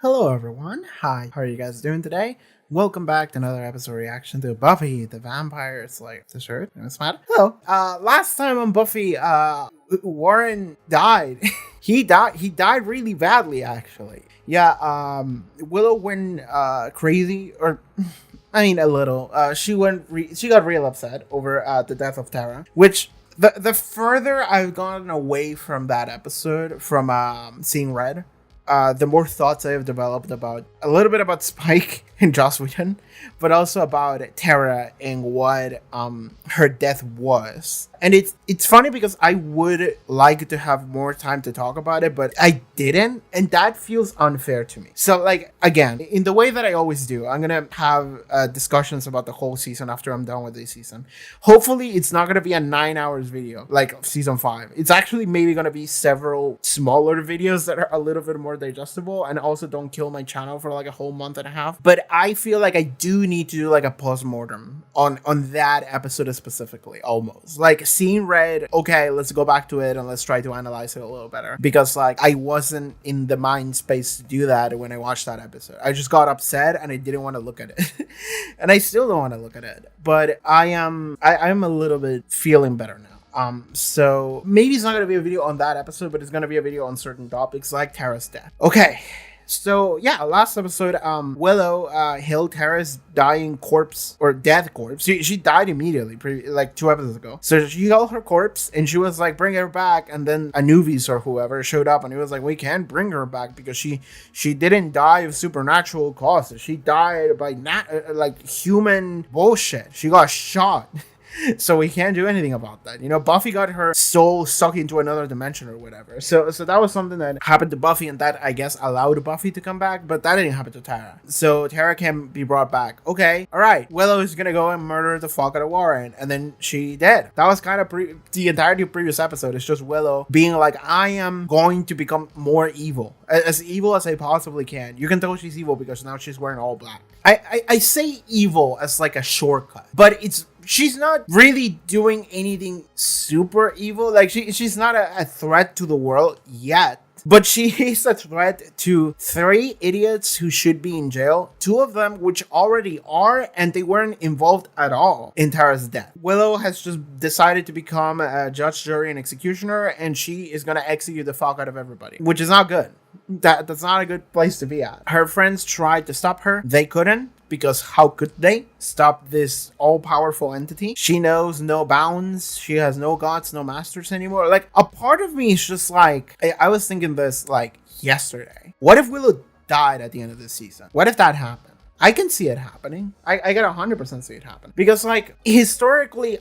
Hello everyone, hi, how are you guys doing today? Welcome back to another episode reaction to Buffy, the Vampire Slayer. This shirt, it's mad. Hello. Last time on Buffy, Warren died. He died really badly actually. Yeah, Willow went crazy, or I mean a little. She got real upset over the death of Tara, which the further I've gone away from that episode, from seeing Red, the more thoughts I have developed about a little bit about Spike and Joss Whedon, but also about Tara and what her death was. And it's funny because I would like to have more time to talk about it, but I didn't, and that feels unfair to me. So like, again, in the way that I always do, I'm gonna have discussions about the whole season after I'm done with this season. Hopefully it's not gonna be a 9 hours video like season 5. It's actually maybe gonna be several smaller videos that are a little bit more digestible and also don't kill my channel for like a whole month and a half. But I feel like I do need to do like a post-mortem on that episode specifically, almost like seeing Red. Okay, let's go back to it and let's try to analyze it a little better, because like I wasn't in the mind space to do that when I watched that episode. I just got upset and I didn't want to look at it. And I still don't want to look at it, but I'm a little bit feeling better now. So maybe it's not gonna be a video on that episode, but it's gonna be a video on certain topics like Tara's death. Okay. So yeah, last episode, Willow held Tara's dying corpse, or death corpse. She died immediately, like 2 episodes ago. So she held her corpse and she was like, bring her back. And then Anubis or whoever showed up and he was like, we can't bring her back because she didn't die of supernatural causes. She died by like human bullshit. She got shot. So we can't do anything about that. You know, Buffy got her soul sucked into another dimension or whatever. So that was something that happened to Buffy, and that, I guess, allowed Buffy to come back, but that didn't happen to Tara. So Tara can be brought back. Okay, all right. Willow is gonna go and murder the fuck out of Warren, and then she did. That was kind of the entirety of previous episode. It's just Willow being like, I am going to become more evil as I possibly can. You can tell she's evil because now she's wearing all black. I say evil as like a shortcut, but she's not really doing anything super evil. Like she's not a threat to the world yet, but she is a threat to 3 idiots who should be in jail. 2 of them which already are, and they weren't involved at all in Tara's death. Willow has just decided to become a judge, jury, and executioner, and she is gonna execute the fuck out of everybody, which is not good. That's not a good place to be at. Her friends tried to stop her. They couldn't, because how could they stop this all-powerful entity? She knows no bounds. She has no gods, no masters anymore. Like, a part of me is just like, I was thinking this like yesterday. What if Willow died at the end of this season? What if that happened? I can see it happening. I can 100% see it happen. Because like, historically,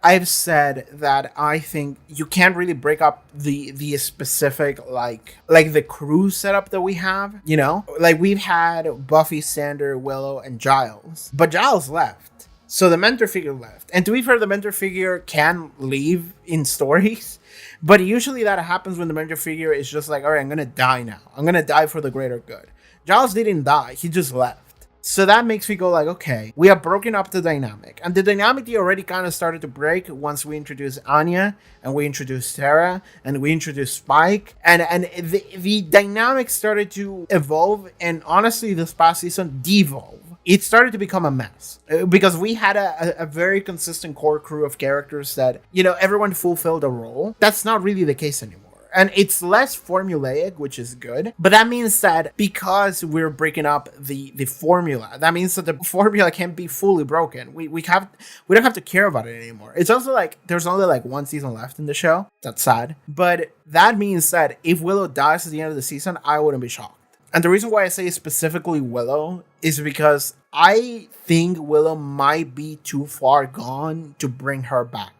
I've said that I think you can't really break up the specific like the crew setup that we have, you know? Like, we've had Buffy, Xander, Willow, and Giles. But Giles left. So the mentor figure left. And to be fair, the mentor figure can leave in stories. But usually that happens when the mentor figure is just like, all right, I'm gonna die now. I'm gonna die for the greater good. Giles didn't die. He just left. So that makes me go like, okay, we have broken up the dynamic. And the dynamic already kind of started to break once we introduced Anya, and we introduced Tara, and we introduced Spike. And the dynamic started to evolve, and honestly, this past season, devolve. It started to become a mess. Because we had a very consistent core crew of characters that, you know, everyone fulfilled a role. That's not really the case anymore. And it's less formulaic, which is good. But that means that because we're breaking up the formula, that means that the formula can't be fully broken. We don't have to care about it anymore. It's also like there's only like 1 season left in the show. That's sad. But that means that if Willow dies at the end of the season, I wouldn't be shocked. And the reason why I say specifically Willow is because I think Willow might be too far gone to bring her back.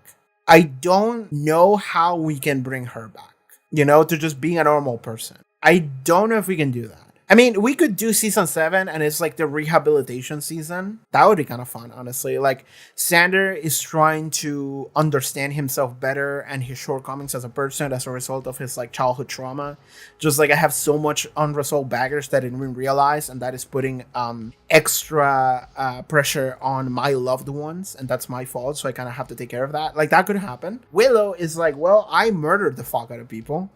I don't know how we can bring her back. You know, to just being a normal person. I don't know if we can do that. I mean, we could do season 7 and it's like the rehabilitation season. That would be kind of fun, honestly. Like, Xander is trying to understand himself better and his shortcomings as a person as a result of his like childhood trauma. Just like, I have so much unresolved baggage that I didn't even realize, and that is putting extra pressure on my loved ones, and that's my fault, so I kind of have to take care of that. Like, that could happen. Willow is like, well, I murdered the fuck out of people.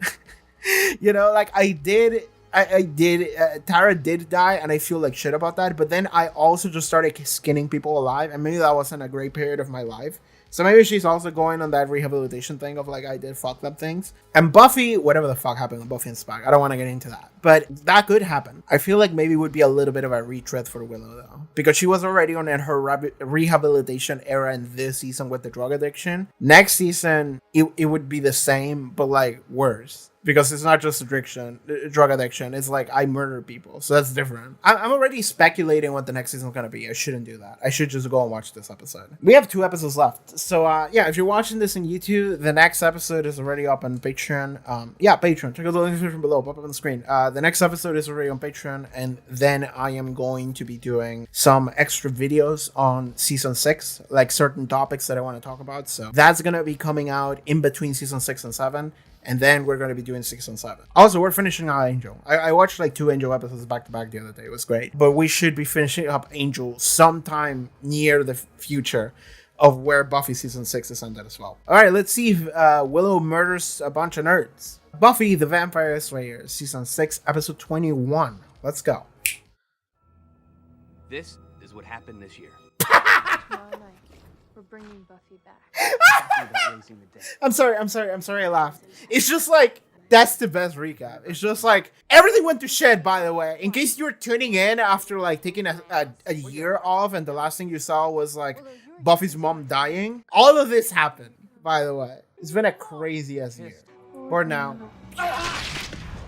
You know, like, I did I did, Tara did die, and I feel like shit about that. But then I also just started skinning people alive, and maybe that wasn't a great period of my life. So maybe she's also going on that rehabilitation thing of like, I did fucked up things. And Buffy, whatever the fuck happened with Buffy and Spike, I don't want to get into that. But that could happen. I feel like maybe it would be a little bit of a retread for Willow though. Because she was already on her rehabilitation era in this season with the drug addiction. Next season, it would be the same, but like worse. Because it's not just drug addiction. It's like I murder people. So that's different. I'm already speculating what the next season is going to be. I shouldn't do that. I should just go and watch this episode. We have 2 episodes left. So yeah, if you're watching this on YouTube, the next episode is already up on Patreon. Yeah, Patreon. Check out the link description below. Pop up on the screen. The next episode is already on Patreon. And then I am going to be doing some extra videos on season 6. Like certain topics that I want to talk about. So that's going to be coming out in between season 6 and 7. And then we're going to be doing 6 and 7. Also, we're finishing out Angel. I watched like 2 Angel episodes back to back the other day. It was great. But we should be finishing up Angel sometime near the future of where Buffy season 6 is ended as well. All right, let's see if Willow murders a bunch of nerds. Buffy the Vampire Slayer, season 6, episode 21. Let's go. This is what happened this year. Tomorrow night, we're bringing Buffy back. I'm sorry I laughed. It's just like, that's the best recap. It's just like, everything went to shit, by the way. In case you were tuning in after like taking a year off and the last thing you saw was like Buffy's mom dying. All of this happened, by the way. It's been a crazy ass year. For now.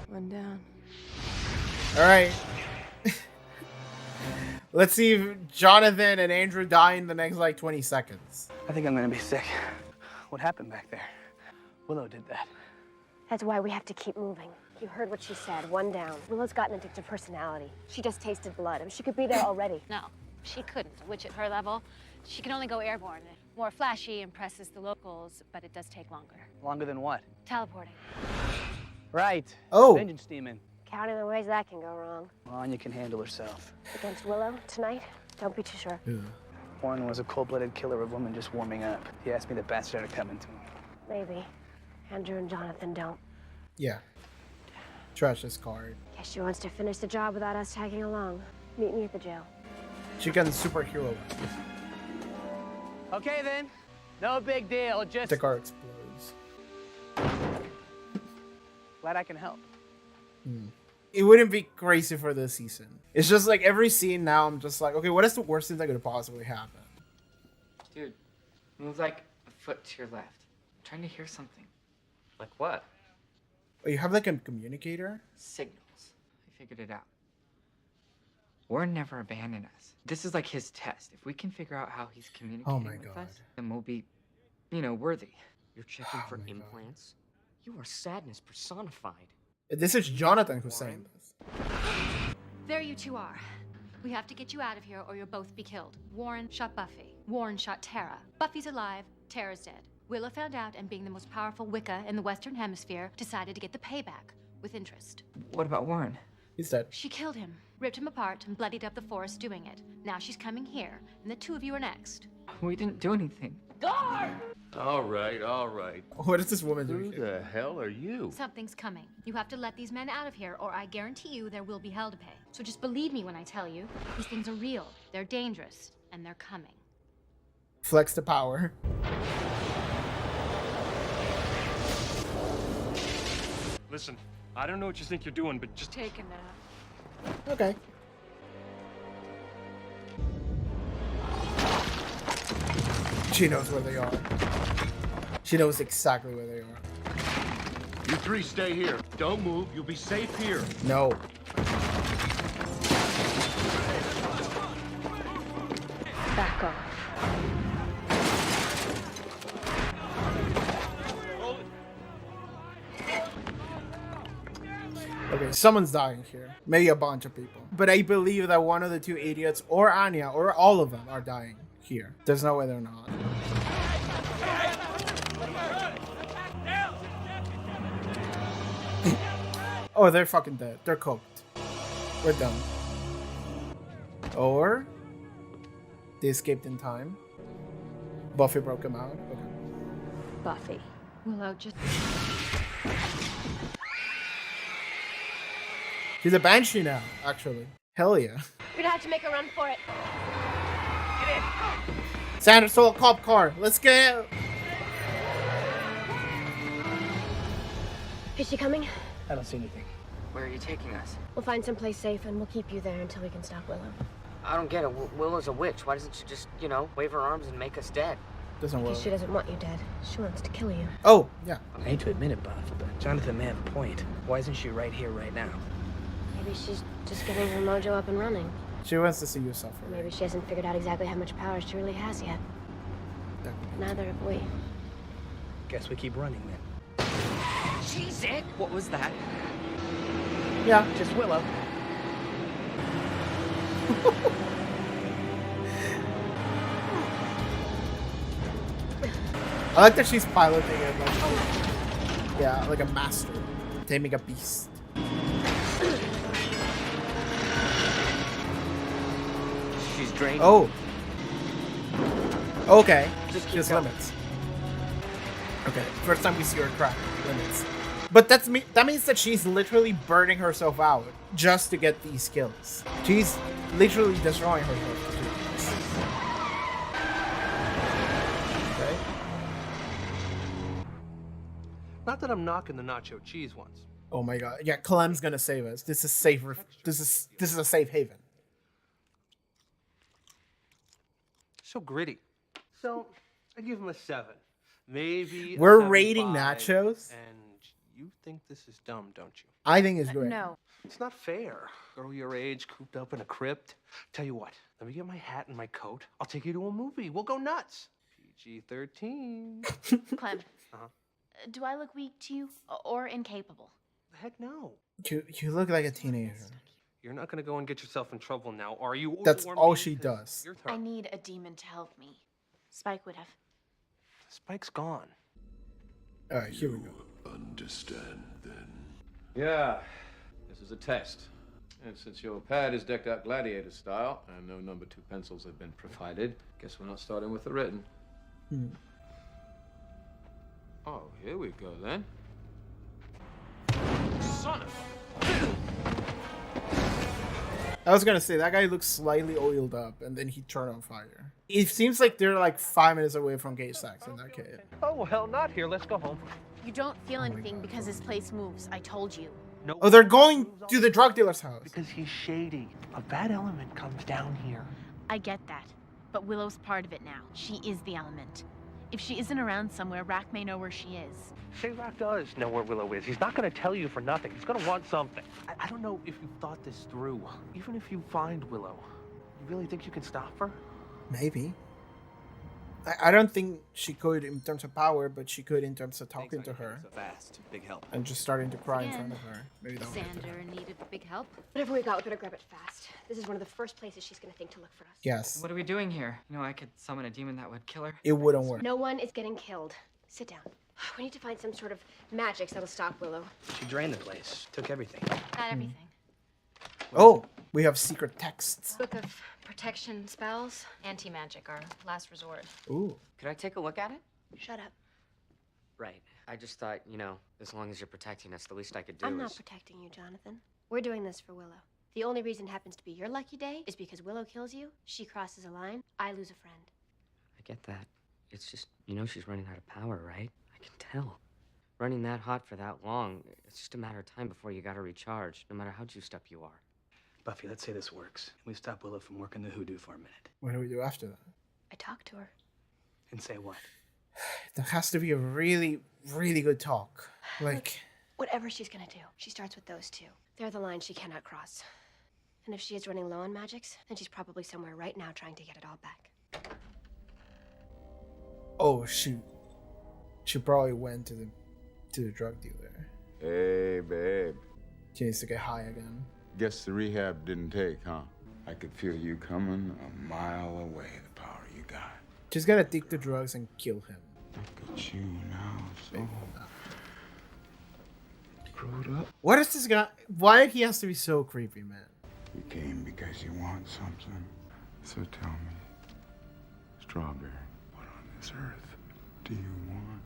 One down. Alright. Let's see if Jonathan and Andrew die in the next like 20 seconds. I think I'm gonna be sick. What happened back there? Willow did that. That's why we have to keep moving. You heard what she said, 1 down. Willow's got an addictive personality. She just tasted blood. I mean, she could be there already. No, she couldn't. A witch at her level, she can only go airborne. More flashy, impresses the locals, but it does take longer. Longer than what? Teleporting. Right. Oh. Vengeance demon. Counting the ways that can go wrong. Well, Anya can handle herself. Against Willow tonight? Don't be too sure. Yeah. Warren was a cold-blooded killer of women just warming up. He asked me the bastard to come into him. Maybe. Andrew and Jonathan don't. Yeah. Trash this card. Guess she wants to finish the job without us tagging along. Meet me at the jail. She can superhero. Okay then. No big deal. Just The car explodes. glad I can help. It wouldn't be crazy for this season. It's just like every scene now, I'm just like, okay, what is the worst thing that could possibly happen? Dude, move like a foot to your left. I'm trying to hear something. Like what? Oh, you have like a communicator? Signals. I figured it out. Warren never abandoned us. This is like his test. If we can figure out how he's communicating with God. us, then we'll be, worthy. You're checking for my God. implants? You are sadness personified. This is Jonathan who's saying this. There you two are. We have to get you out of here or you'll both be killed. Warren shot Buffy. Warren shot Tara. Buffy's alive. Tara's dead. Willow found out and being the most powerful Wicca in the Western Hemisphere, decided to get the payback with interest. What about Warren? He's dead. She killed him, ripped him apart, and bloodied up the forest doing it. Now she's coming here, and the 2 of you are next. We didn't do anything. All right. What is this woman Who doing here? the hell are you? Something's coming. You have to let these men out of here, or I guarantee you there will be hell to pay. So just believe me when I tell you, these things are real, they're dangerous, and they're coming. Flex the power. Listen, I don't know what you think you're doing, but just Take a nap. Okay. She knows where they are. She knows exactly where they are. You 3 stay here. Don't move. You'll be safe here. No. Back off. Okay, someone's dying here. Maybe a bunch of people. But I believe that one of the 2 idiots, or Anya, or all of them are dying here. There's no way they're not. Oh, they're fucking dead. They're cooked. We're done. Or they escaped in time. Buffy broke them out. Okay. She's a banshee now, actually. Hell yeah. We're gonna have to make a run for it. Get in. Sandra stole a cop car. Let's get out. Is she coming? I don't see anything. Where are you taking us? We'll find someplace safe and we'll keep you there until we can stop Willow. I don't get it. Willow's a witch. Why doesn't she just, wave her arms and make us dead? Doesn't work. Because she doesn't want you dead. She wants to kill you. Oh, yeah. I hate to admit it, Buff, but Jonathan may have a point. Why isn't she right here, right now? Maybe she's just getting her mojo up and running. She wants to see you suffer. Maybe she hasn't figured out exactly how much power she really has yet. Neither have we. Guess we keep running then. She's it. What was that? Yeah. Just Willow. I like that she's piloting it like, yeah, like a master, taming a beast. She's drained. Oh. Okay. Just She has keep going. limits. Okay. First time we see her crack limits. But that means that she's literally burning herself out just to get these skills. She's literally destroying herself to do this. Okay. Not that I'm knocking the nacho cheese ones. Oh my god. Yeah, Clem's gonna save us. This is safer. This is a safe haven. So gritty. So I give him a 7. Maybe a We're rating 7.5. nachos? And you think this is dumb, don't you? I think it's great. No. It's not fair. Girl your age, cooped up in a crypt. Tell you what, let me get my hat and my coat. I'll take you to a movie. We'll go nuts. PG-13. Clem, Uh-huh. do I look weak to you or incapable? Heck no. You look like a teenager. You're not gonna go and get yourself in trouble now, are you? That's Or all me, she 'cause does. Your I turn. need a demon to help me. Spike would have. Spike's gone. Alright, here we go. Understand then. Yeah, this is a test. And since your pad is decked out gladiator style, and no number 2 pencils have been provided, guess we're not starting with the written. Oh, here we go then. Son of I was gonna say that guy looks slightly oiled up, and then he turned on fire. It seems like they're like 5 minutes away from gate sex in that cave. Oh, well, not here. Let's go home. You don't feel my anything God. because this place moves. I told you. No. Oh, they're going to the drug dealer's house. Because he's shady. A bad element comes down here. I get that. But Willow's part of it now. She is the element. If she isn't around somewhere, Rack may know where she is. Shayrock does know where Willow is. He's not going to tell you for nothing. He's going to want something. I don't know if you've thought this through. Even if you find Willow, you really think you can stop her? Maybe. I don't think she could in terms of power, but she could in terms of talking to her Fast. Big help. and just starting to cry in Again, front of her. Maybe that would get to her. Xander needed big help. Whatever we got, we better grab it fast. This is one of the first places she's gonna think to look for us. Yes, What are we doing here? I could summon a demon that would kill her. it wouldn't work. No one is getting killed. Sit down. We need to find some sort of magic that'll stop Willow. She drained the place. Took everything. Not everything. Oh, we have secret texts. Book of protection spells. Anti-magic, our last resort. Ooh. Could I take a look at it? Shut up. Right. I just thought, as long as you're protecting us, the least I could do I'm is... not protecting you, Jonathan. We're doing this for Willow. The only reason it happens to be your lucky day is because Willow kills you, she crosses a line, I lose a friend. I get that. It's just, she's running out of power, right? I can tell. Running that hot for that long, it's just a matter of time before you gotta recharge, no matter how juiced up you are. Buffy, let's say this works. We stop Willow from working the hoodoo for a minute. What do we do after that? I talked to her. And say what? There has to be a really, really good talk. Like, Whatever she's gonna do, she starts with those two. They're the line she cannot cross. And if she is running low on magics, then she's probably somewhere right now trying to get it all back. oh shoot, she probably went to the drug dealer. Hey, babe. She needs to get high again. Guess the rehab didn't take, huh? I could feel you coming a mile away, the power you got. She's gonna take the drugs and kill him. Look at you now, so screwed up. What is this guy? Why he has to be so creepy, man? You came because you want something. So tell me, Strawberry, what on this earth do you want?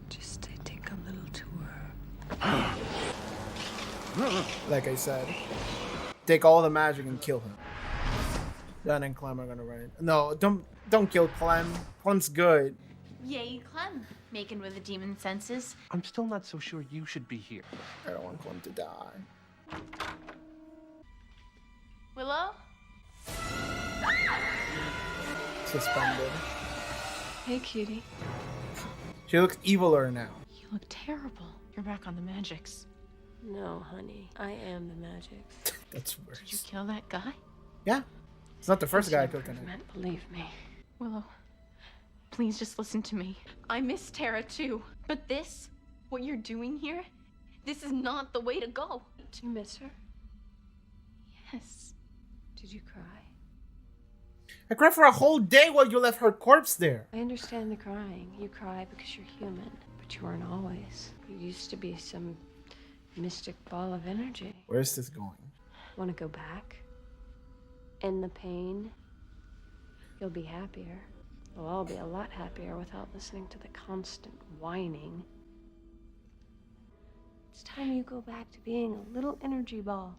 Just I take a little tour. Like I said. Take all the magic and kill him. Dan and Clem are gonna run it. No, don't kill Clem. Clem's good. Yay, Clem. Making with the demon senses. I'm still not so sure you should be here. I don't want Clem to die. Willow? Suspended. Hey, cutie. She looks eviler now. You look terrible. You're back on the magics. No, honey. I am the magic. That's worse. Did you kill that guy? Yeah. It's not the first guy I killed tonight. Believe me. Willow, please just listen to me. I miss Tara too. But this, what you're doing here, this is not the way to go. Do you miss her? Yes. Did you cry? I cried for a whole day while you left her corpse there. I understand the crying. You cry because you're human. But you weren't always. You used to be some mystic ball of energy. Where's this going? Want to go back? End the pain? You'll be happier. We'll all be a lot happier without listening to the constant whining. It's time you go back to being a little energy ball.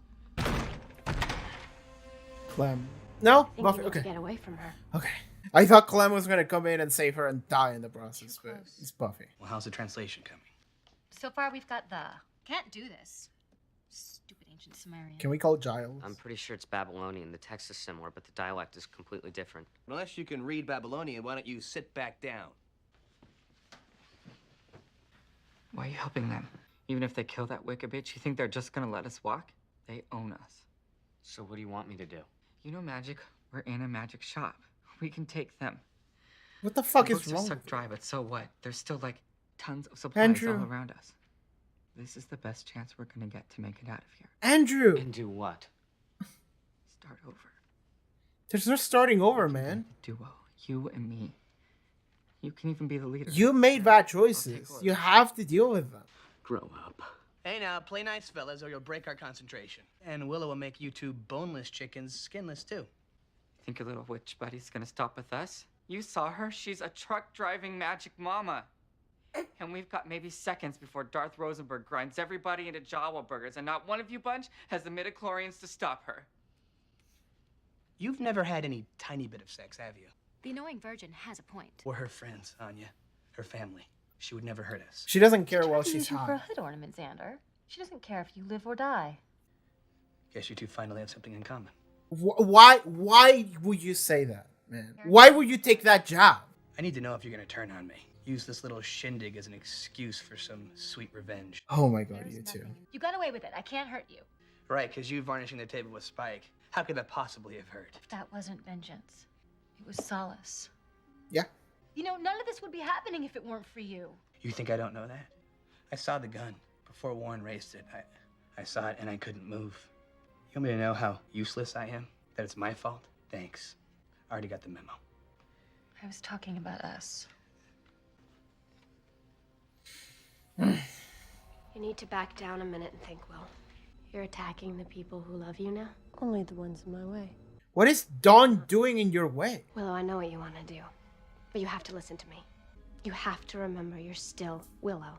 Clem. No? I think Buffy. you need to Okay. get away from her. Okay. I thought Clem was gonna come in and save her and die in the process, but it's Buffy. Well, how's the translation coming? So far, we've got the can't do this. Stupid ancient Sumerian. Can we call Giles? I'm pretty sure it's Babylonian. The text is similar, but the dialect is completely different. Unless you can read Babylonian, why don't you sit back down? Why are you helping them? Even if they kill that wicked bitch, you think they're just gonna let us walk? They own us. So what do you want me to do? You know magic? We're in a magic shop. We can take them. What the fuck The is books are wrong? sucked dry, but so what? There's still like tons of supplies Andrew. all around us. This is the best chance we're gonna get to make it out of here. Andrew! And do what? Start over. There's no starting over, man. Duo. You and me. You can even be the leader. You made bad choices. You have to deal with them. Grow up. Hey now, play nice, fellas, or you'll break our concentration. And Willow will make you two boneless chickens skinless, too. Think your little witch buddy's gonna stop with us? You saw her? She's a truck-driving magic mama. And we've got maybe seconds before Darth Rosenberg grinds everybody into Jawa burgers, and not one of you bunch has the midichlorians to stop her. You've never had any tiny bit of sex, have you? The annoying virgin has a point. We're her friends, Anya. Her family. She would never hurt us. She doesn't care while she's Using for a hot. hood ornament, Xander. She doesn't care if you live or die. Guess you two finally have something in common. Why would you say that, man? Why would you take that job? I need to know if you're gonna turn on me. Use this little shindig as an excuse for some sweet revenge. Oh my god, you too. You got away with it. I can't hurt you. Right, because you varnishing the table with Spike. How could that possibly have hurt? That wasn't vengeance. It was solace. Yeah. You know, none of this would be happening if it weren't for you. You think I don't know that? I saw the gun before Warren raised it. I saw it and I couldn't move. You want me to know how useless I am? That it's my fault? Thanks. I already got the memo. I was talking about us. You need to back down a minute and think, Will. You're attacking the people who love you now? Only the ones in my way. What is Dawn doing in your way? Willow, I know what you want to do. But you have to listen to me. You have to remember you're still Willow.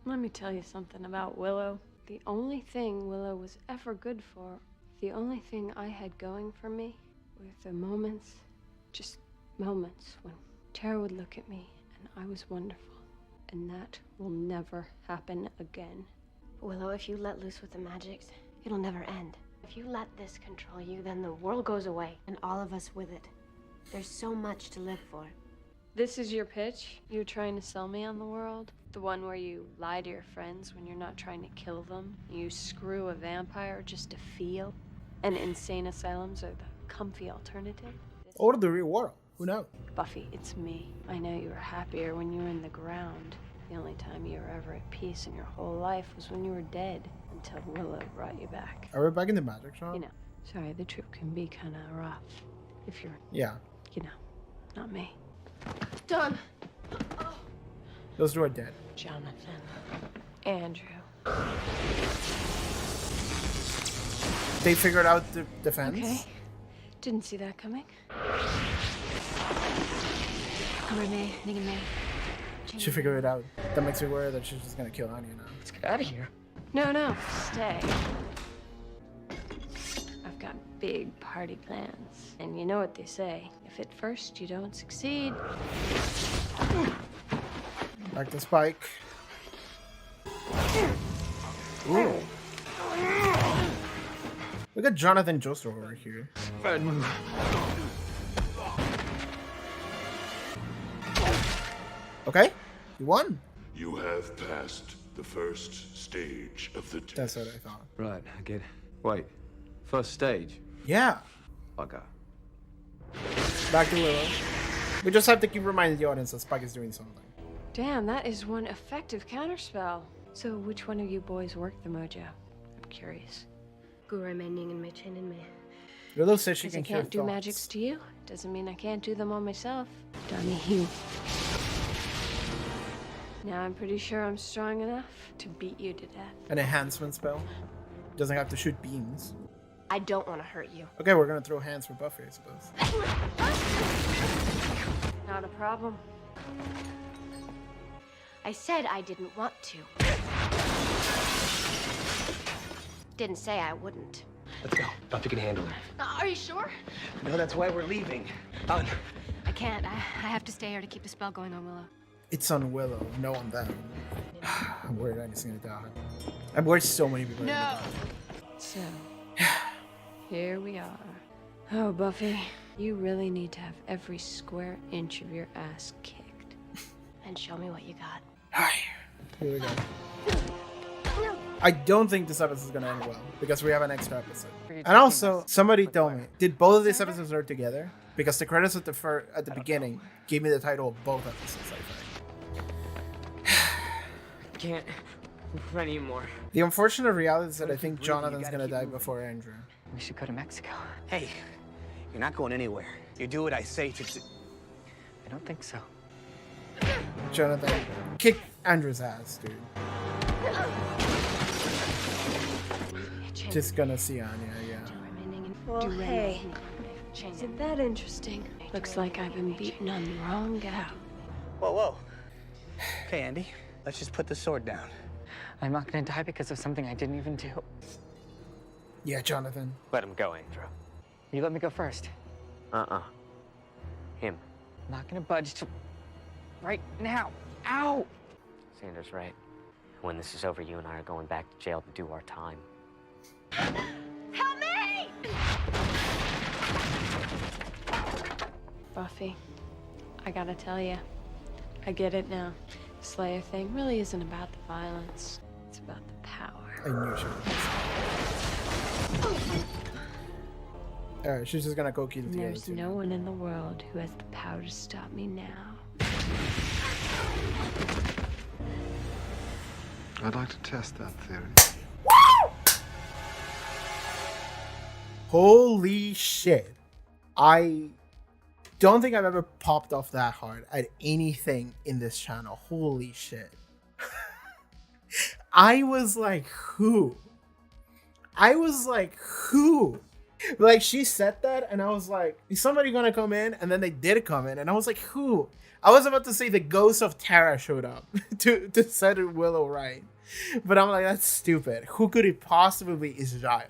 Let me tell you something about Willow. The only thing Willow was ever good for, the only thing I had going for me, were the moments, just moments, when Tara would look at me and I was wonderful. And that will never happen again. Willow, if you let loose with the magics, it'll never end. If you let this control you, then the world goes away, and all of us with it. There's so much to live for. This is your pitch? You're trying to sell me on the world? The one where you lie to your friends when you're not trying to kill them? You screw a vampire just to feel? And insane asylums are the comfy alternative? Or the real world. Who knows? Buffy, it's me. I know you were happier when you were in the ground. The only time you were ever at peace in your whole life was when you were dead, until Willow brought you back. Are we back in the magic shop? You know, sorry, the trip can be kind of rough. If you're, Yeah. you know, not me. Done. Those two are dead. Jonathan. Andrew. They figured out the defense. Okay. Didn't see that coming. She figured it out. That makes me worry that she's just gonna kill Anya now. Let's get out of here. No, stay. I've got big party plans. And you know what they say. If at first you don't succeed... Back to Spike. Ooh. Look at Jonathan Joseph over here. Bad move. Okay, you won. You have passed the first stage of the test. That's what I thought. Right, I get it. Wait, first stage? Yeah. Bugger. Back to Willow. We just have to keep reminding the audience that Spike is doing something. Damn, that is one effective counterspell. So which one of you boys worked the mojo? I'm curious. Guru mein ning and mei chen in me. Willow says she Because can I cure can't do thoughts. magics to you, doesn't mean I can't do them on myself. Dummy you. Now I'm pretty sure I'm strong enough to beat you to death. An enhancement spell. Doesn't have to shoot beams. I don't want to hurt you. Okay, we're gonna throw hands for Buffy, I suppose. Not a problem. I said I didn't want to. Didn't say I wouldn't. Let's go. Buffy can handle her. Are you sure? No, that's why we're leaving. On. I can't. I have to stay here to keep the spell going on Willow. It's on Willow, no on them. I'm worried Annie's gonna die. I'm worried so many people are gonna die. So, here we are. Oh, Buffy, you really need to have every square inch of your ass kicked. And show me what you got. Here we go. I don't think this episode is gonna end well because we have an extra episode. And also, somebody told me, did both of these episodes start together? Because the credits at the beginning gave me the title of both episodes, I think. I can't run anymore. The unfortunate reality is that I think Jonathan's gonna die before Andrew. We should go to Mexico. Hey, you're not going anywhere. You do what I say to do. I don't think so. Jonathan, kick Andrew's ass, dude. Just gonna see Anya, yeah. Well, hey, isn't that interesting? Looks like I've been beaten on the wrong gal. Whoa. Okay, Andy, let's just put the sword down. I'm not gonna die because of something I didn't even do. Yeah, Jonathan. Let him go, Andrew. You let me go first. Him. I'm not gonna budge till right now. Ow! Sanders right. When this is over, you and I are going back to jail to do our time. Help me! Buffy, I gotta tell you, I get it now. The Slayer thing really isn't about the violence. It's about the power. I knew she was. Alright, she's just gonna go kill the other There's two. no one in the world who has the power to stop me now. I'd like to test that theory. Holy shit. I don't think I've ever popped off that hard at anything in this channel. Holy shit. I was like, who? Like, she said that, and I was like, is somebody gonna come in? And then they did come in, and I was like, who? I was about to say the ghost of Tara showed up to set Willow right. But I'm like, that's stupid. Who could it possibly be? Is Giles.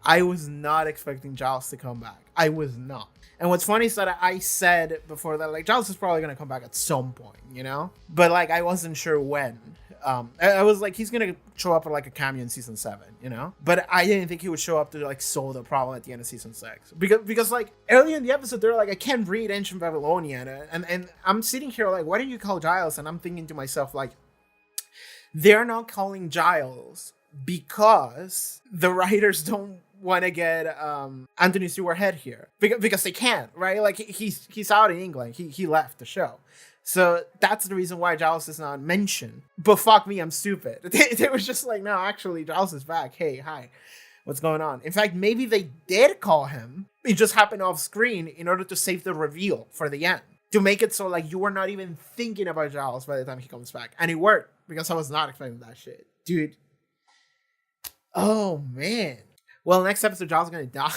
I was not expecting Giles to come back. I was not. And what's funny is that I said before that, like, Giles is probably going to come back at some point, you know? But, like, I wasn't sure when. I was like, he's going to show up for, like, a cameo in season 7, you know? But I didn't think he would show up to, like, solve the problem at the end of season 6. Because like, early in the episode, they're like, I can't read Ancient Babylonian. And I'm sitting here like, why didn't you call Giles? And I'm thinking to myself, like, they're not calling Giles because the writers don't want to get Anthony Stewart Head here because they can't, right? Like, he's out in England. He left the show, so that's the reason why Giles is not mentioned. But fuck me, I'm stupid. They was just like, no, actually, Giles is back. Hey, hi, what's going on? In fact, maybe they did call him. It just happened off screen in order to save the reveal for the end, to make it so like you were not even thinking about Giles by the time he comes back, and it worked because I was not expecting that shit, dude. Oh man. Well, next episode, Giles is gonna die.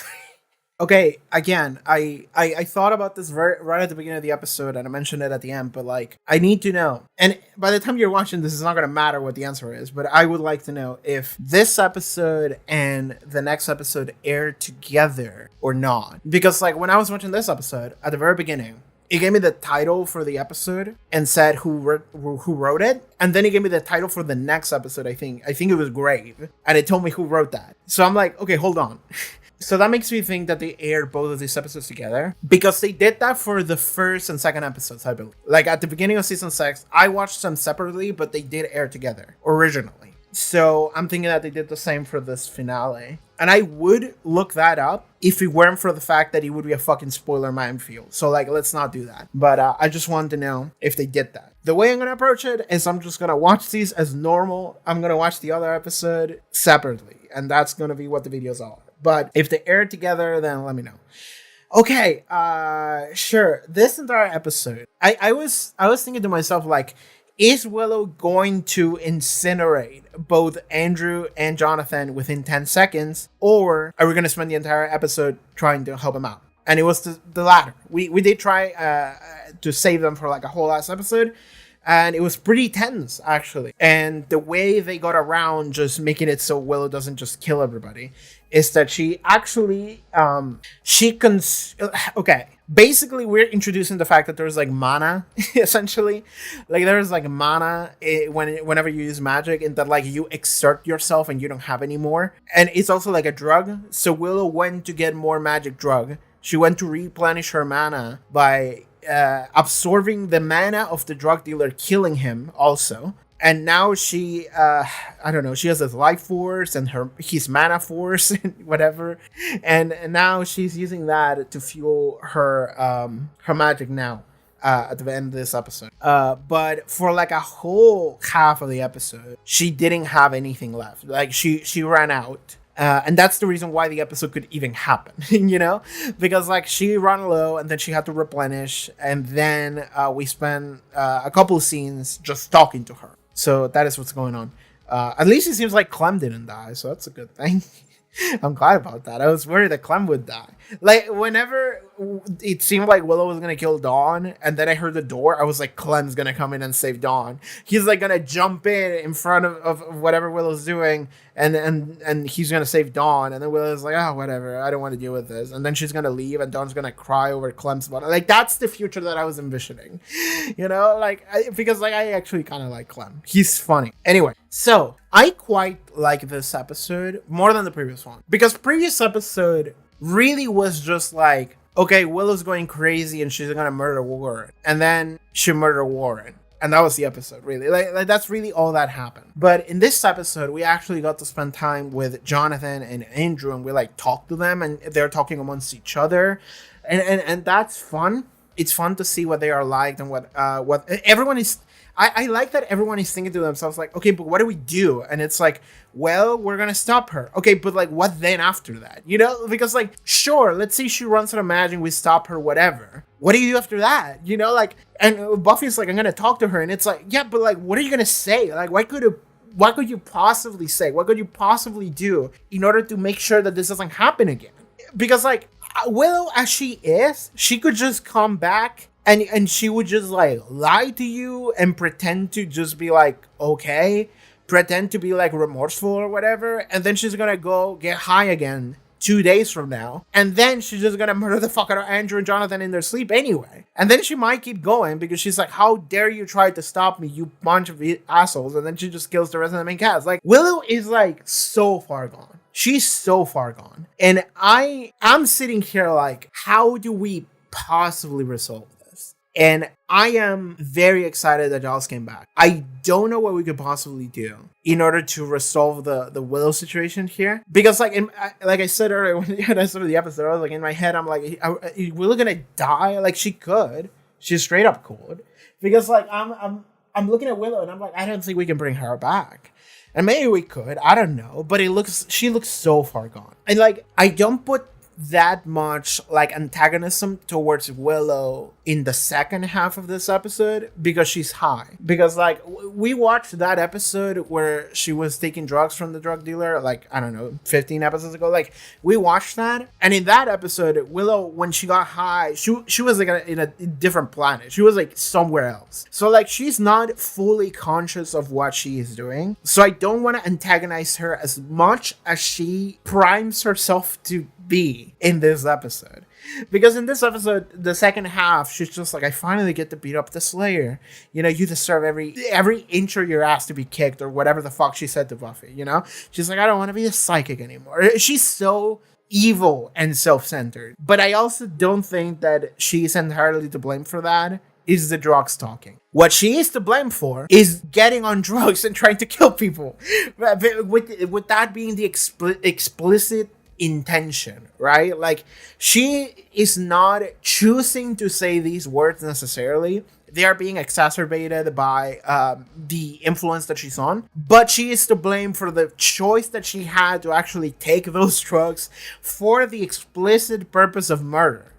Okay, again, I thought about this right at the beginning of the episode, and I mentioned it at the end, but like, I need to know. And by the time you're watching this, it's not going to matter what the answer is, but I would like to know if this episode and the next episode aired together or not. Because like, when I was watching this episode, at the very beginning, it gave me the title for the episode and said who wrote it, and then it gave me the title for the next episode. I think it was Grave, and it told me who wrote that. So I'm like, okay, hold on. So that makes me think that they aired both of these episodes together, because they did that for the first and second episodes, I believe. Like at the beginning of season 6, I watched them separately, but they did air together originally. So I'm thinking that they did the same for this finale. And I would look that up if it weren't for the fact that it would be a fucking spoiler minefield. So like, let's not do that. But I just wanted to know if they did that. The way I'm going to approach it is I'm just going to watch these as normal. I'm going to watch the other episode separately. And that's going to be what the videos are. But if they air together, then let me know. Okay, sure. This entire episode, I was thinking to myself, like, is Willow going to incinerate both Andrew and Jonathan within 10 seconds? Or are we going to spend the entire episode trying to help them out? And it was the latter. We did try to save them for like a whole last episode. And it was pretty tense, actually. And the way they got around just making it so Willow doesn't just kill everybody is that she actually, okay. Basically, we're introducing the fact that there's like mana, essentially. Like there's like mana whenever you use magic, and that like you exert yourself and you don't have any more. And it's also like a drug. So Willow went to get more magic drug. She went to replenish her mana by absorbing the mana of the drug dealer, killing him also. And now she, I don't know, she has his life force and his mana force and whatever. And now she's using that to fuel her magic now at the end of this episode. But for like a whole half of the episode, she didn't have anything left. Like she ran out. And that's the reason why the episode could even happen, you know? Because, like, she ran low, and then she had to replenish, and then we spent a couple scenes just talking to her. So that is what's going on. At least it seems like Clem didn't die, so that's a good thing. I'm glad about that. I was worried that Clem would die. Like, whenever it seemed like Willow was going to kill Dawn, and then I heard the door, I was like, Clem's going to come in and save Dawn. He's, like, going to jump in front of whatever Willow's doing, and he's going to save Dawn. And then Willow's like, oh, whatever, I don't want to deal with this. And then she's going to leave, and Dawn's going to cry over Clem's body. Like, that's the future that I was envisioning. You know? Like, because, like, I actually kind of like Clem. He's funny. Anyway, so I quite like this episode more than the previous one. Because previous episode really was just like, okay, Willow's going crazy and she's gonna murder Warren. And then she murdered Warren. And that was the episode, really. Like that's really all that happened. But in this episode, we actually got to spend time with Jonathan and Andrew, and we like talked to them, and they're talking amongst each other. And that's fun. It's fun to see what they are like and what everyone is. I like that everyone is thinking to themselves, like, okay, but what do we do? And it's like, well, we're going to stop her. Okay, but like, what then after that? You know, because like, sure, let's say she runs out of magic, we stop her, whatever. What do you do after that? You know, like, and Buffy's like, I'm going to talk to her. And it's like, yeah, but like, what are you going to say? Like, what could you possibly say? What could you possibly do in order to make sure that this doesn't happen again? Because like, Willow as she is, she could just come back and she would just like lie to you and pretend to just be like, okay, pretend to be like remorseful or whatever. And then she's going to go get high again 2 days from now. And then she's just going to murder the fuck out of Andrew and Jonathan in their sleep anyway. And then she might keep going because she's like, how dare you try to stop me, you bunch of assholes. And then she just kills the rest of the main cast. Like, Willow is like so far gone. She's so far gone. And I'm sitting here like, how do we possibly resolve this? And I am very excited that Giles came back. I don't know what we could possibly do in order to resolve the Willow situation here. Because like I said earlier when I started the episode, I was like, in my head, I'm like, is Willow gonna die? Like she could. She straight up could. Because like I'm looking at Willow and I'm like, I don't think we can bring her back. And maybe we could, I don't know. But she looks so far gone. And like, I don't put that much like antagonism towards Willow in the second half of this episode because she's high. Because like we watched that episode where she was taking drugs from the drug dealer, like, I don't know, 15 episodes ago. Like, we watched that, and in that episode, Willow, when she got high, she was like in a different planet. She was like somewhere else. So like she's not fully conscious of what she is doing. So I don't want to antagonize her as much as she primes herself to be in this episode. Because in this episode, the second half, she's just like, I finally get to beat up the Slayer. You know, you deserve every inch of your ass to be kicked, or whatever the fuck she said to Buffy, you know? She's like, I don't want to be a psychic anymore. She's so evil and self-centered. But I also don't think that she's entirely to blame for that. Is the drugs talking. What she is to blame for is getting on drugs and trying to kill people. With that being the explicit intention, right? Like, she is not choosing to say these words necessarily. They are being exacerbated by the influence that she's on. But she is to blame for the choice that she had to actually take those drugs for the explicit purpose of murder.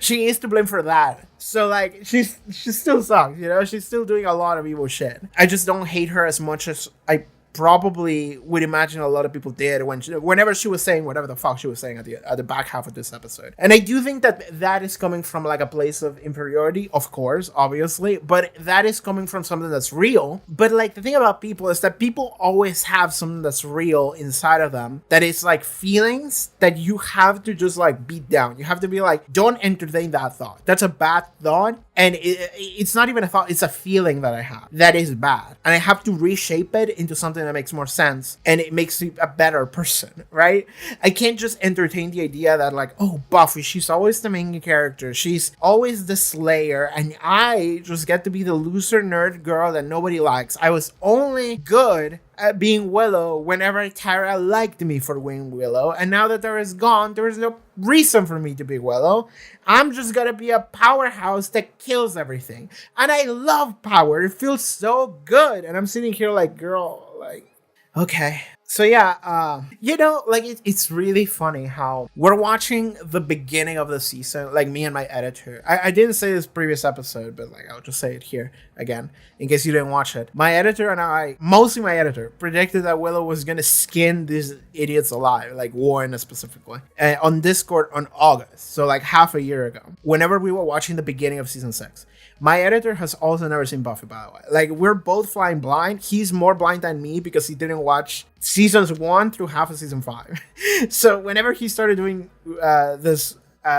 She is to blame for that. So like she still sucks, you know? She's still doing a lot of evil shit. I just don't hate her as much as I probably would imagine a lot of people did whenever she was saying whatever the fuck she was saying at the back half of this episode. And I do think that is coming from like a place of inferiority, of course, obviously, but that is coming from something that's real. But like the thing about people is that people always have something that's real inside of them that is like feelings that you have to just like beat down. You have to be like, don't entertain that thought. That's a bad thought. And it's not even a thought, it's a feeling that I have that is bad. And I have to reshape it into something that makes more sense, and it makes me a better person, right? I can't just entertain the idea that like, oh, Buffy, she's always the main character. She's always the Slayer, and I just get to be the loser nerd girl that nobody likes. I was only good at being Willow whenever Tara liked me for being Willow, and now that Tara is gone, there is no reason for me to be Willow. I'm just gonna be a powerhouse that kills everything. And I love power. It feels so good. And I'm sitting here like, girl, like, okay. So yeah, you know, like it's really funny how we're watching the beginning of the season, like me and my editor. I didn't say this previous episode, but like I'll just say it here again in case you didn't watch it. My editor and I, mostly my editor, predicted that Willow was gonna skin these idiots alive, like Warren specifically, on Discord on August, so like half a year ago. Whenever we were watching the beginning of season 6. My editor has also never seen Buffy, by the way. Like, we're both flying blind. He's more blind than me because he didn't watch seasons 1 through half of season 5. So whenever he started doing this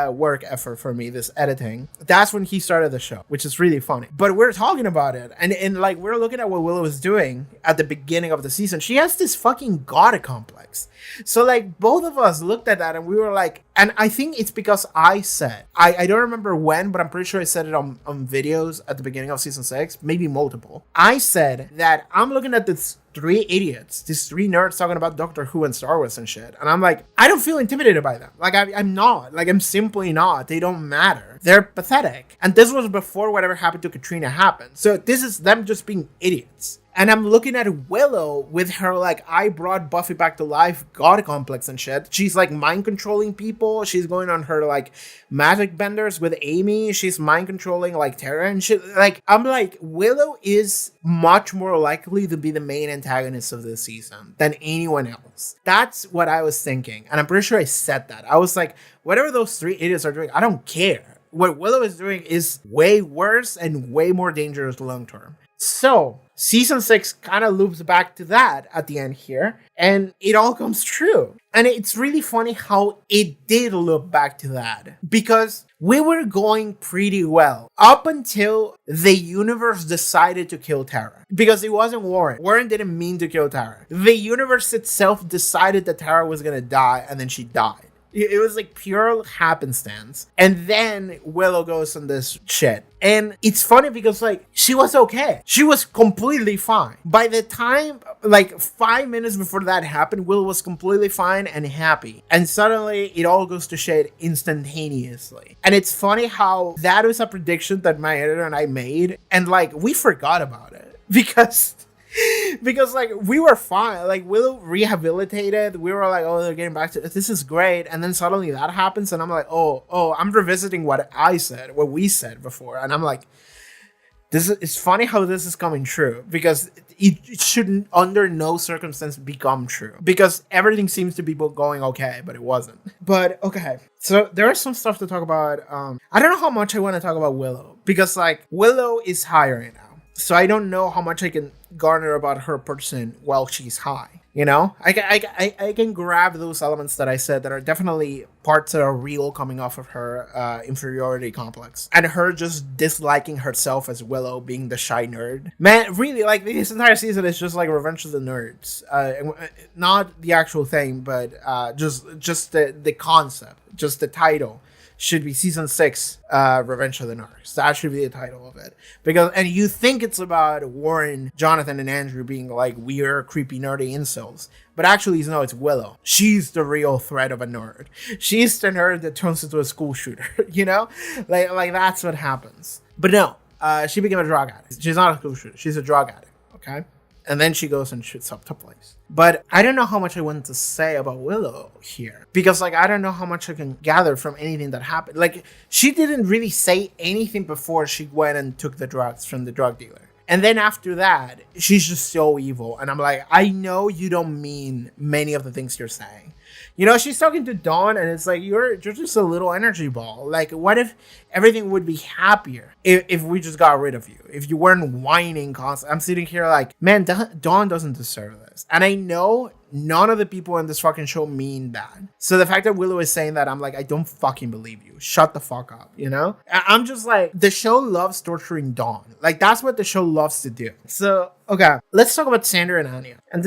work effort for me, this editing, that's when he started the show, which is really funny. But we're talking about it, and like we're looking at what Willow was doing at the beginning of the season. She has this fucking god complex. So like both of us looked at that and we were like, and I think it's because I said, I don't remember when, but I'm pretty sure I said it on videos at the beginning of season 6, maybe multiple. I said that I'm looking at this 3 idiots, these 3 nerds talking about Doctor Who and Star Wars and shit. And I'm like, I don't feel intimidated by them. Like, I'm not. Like, I'm simply not. They don't matter. They're pathetic. And this was before whatever happened to Katrina happened. So this is them just being idiots. And I'm looking at Willow with her, like, I brought Buffy back to life, god complex and shit. She's, like, mind-controlling people. She's going on her, like, magic benders with Amy. She's mind-controlling, like, Tara and shit. Like, I'm like, Willow is much more likely to be the main antagonist of this season than anyone else. That's what I was thinking. And I'm pretty sure I said that. I was like, whatever those 3 idiots are doing, I don't care. What Willow is doing is way worse and way more dangerous long-term. So, season 6 kind of loops back to that at the end here, and it all comes true. And it's really funny how it did loop back to that, because we were going pretty well up until the universe decided to kill Tara. Because it wasn't Warren. Warren didn't mean to kill Tara. The universe itself decided that Tara was gonna die, and then she died. It was like pure happenstance. And then Willow goes on this shit. And it's funny because like she was okay. She was completely fine. By the time like 5 minutes before that happened, Willow was completely fine and happy. And suddenly it all goes to shit instantaneously. And it's funny how that was a prediction that my editor and I made. And like we forgot about it. Because Because like we were fine, like Willow rehabilitated, we were like, oh, they're getting back to this is great, and then suddenly that happens, and I'm like, oh, I'm revisiting what we said before, and I'm like, it's funny how this is coming true, because it shouldn't under no circumstance become true, because everything seems to be going okay, but it wasn't. But okay, so there is some stuff to talk about. I don't know how much I want to talk about Willow, because like Willow is high right now, so I don't know how much I can garner about her person while she's high. You know, I can grab those elements that I said that are definitely parts that are real coming off of her inferiority complex, and her just disliking herself as Willow, being the shy nerd. Man, really, like this entire season is just like Revenge of the Nerds. Not the actual thing, but just the concept, just the title. Should be season 6, Revenge of the Nerds. That should be the title of it. And you think it's about Warren, Jonathan, and Andrew being like weird, creepy, nerdy incels. But actually, no, it's Willow. She's the real threat of a nerd. She's the nerd that turns into a school shooter, you know? Like that's what happens. But no, she became a drug addict. She's not a school shooter. She's a drug addict, okay? And then she goes and shoots up the place. But I don't know how much I want to say about Willow here. Because, like, I don't know how much I can gather from anything that happened. Like, she didn't really say anything before she went and took the drugs from the drug dealer. And then after that, she's just so evil. And I'm like, I know you don't mean many of the things you're saying. You know, she's talking to Dawn, and it's like, you're just a little energy ball. Like, what if everything would be happier if we just got rid of you? If you weren't whining constantly. I'm sitting here like, man, Dawn doesn't deserve this. And I know none of the people in this fucking show mean that. So the fact that Willow is saying that, I'm like, I don't fucking believe you. Shut the fuck up, you know? I'm just like, the show loves torturing Dawn. Like, that's what the show loves to do. So, okay, let's talk about Xander and Anya. And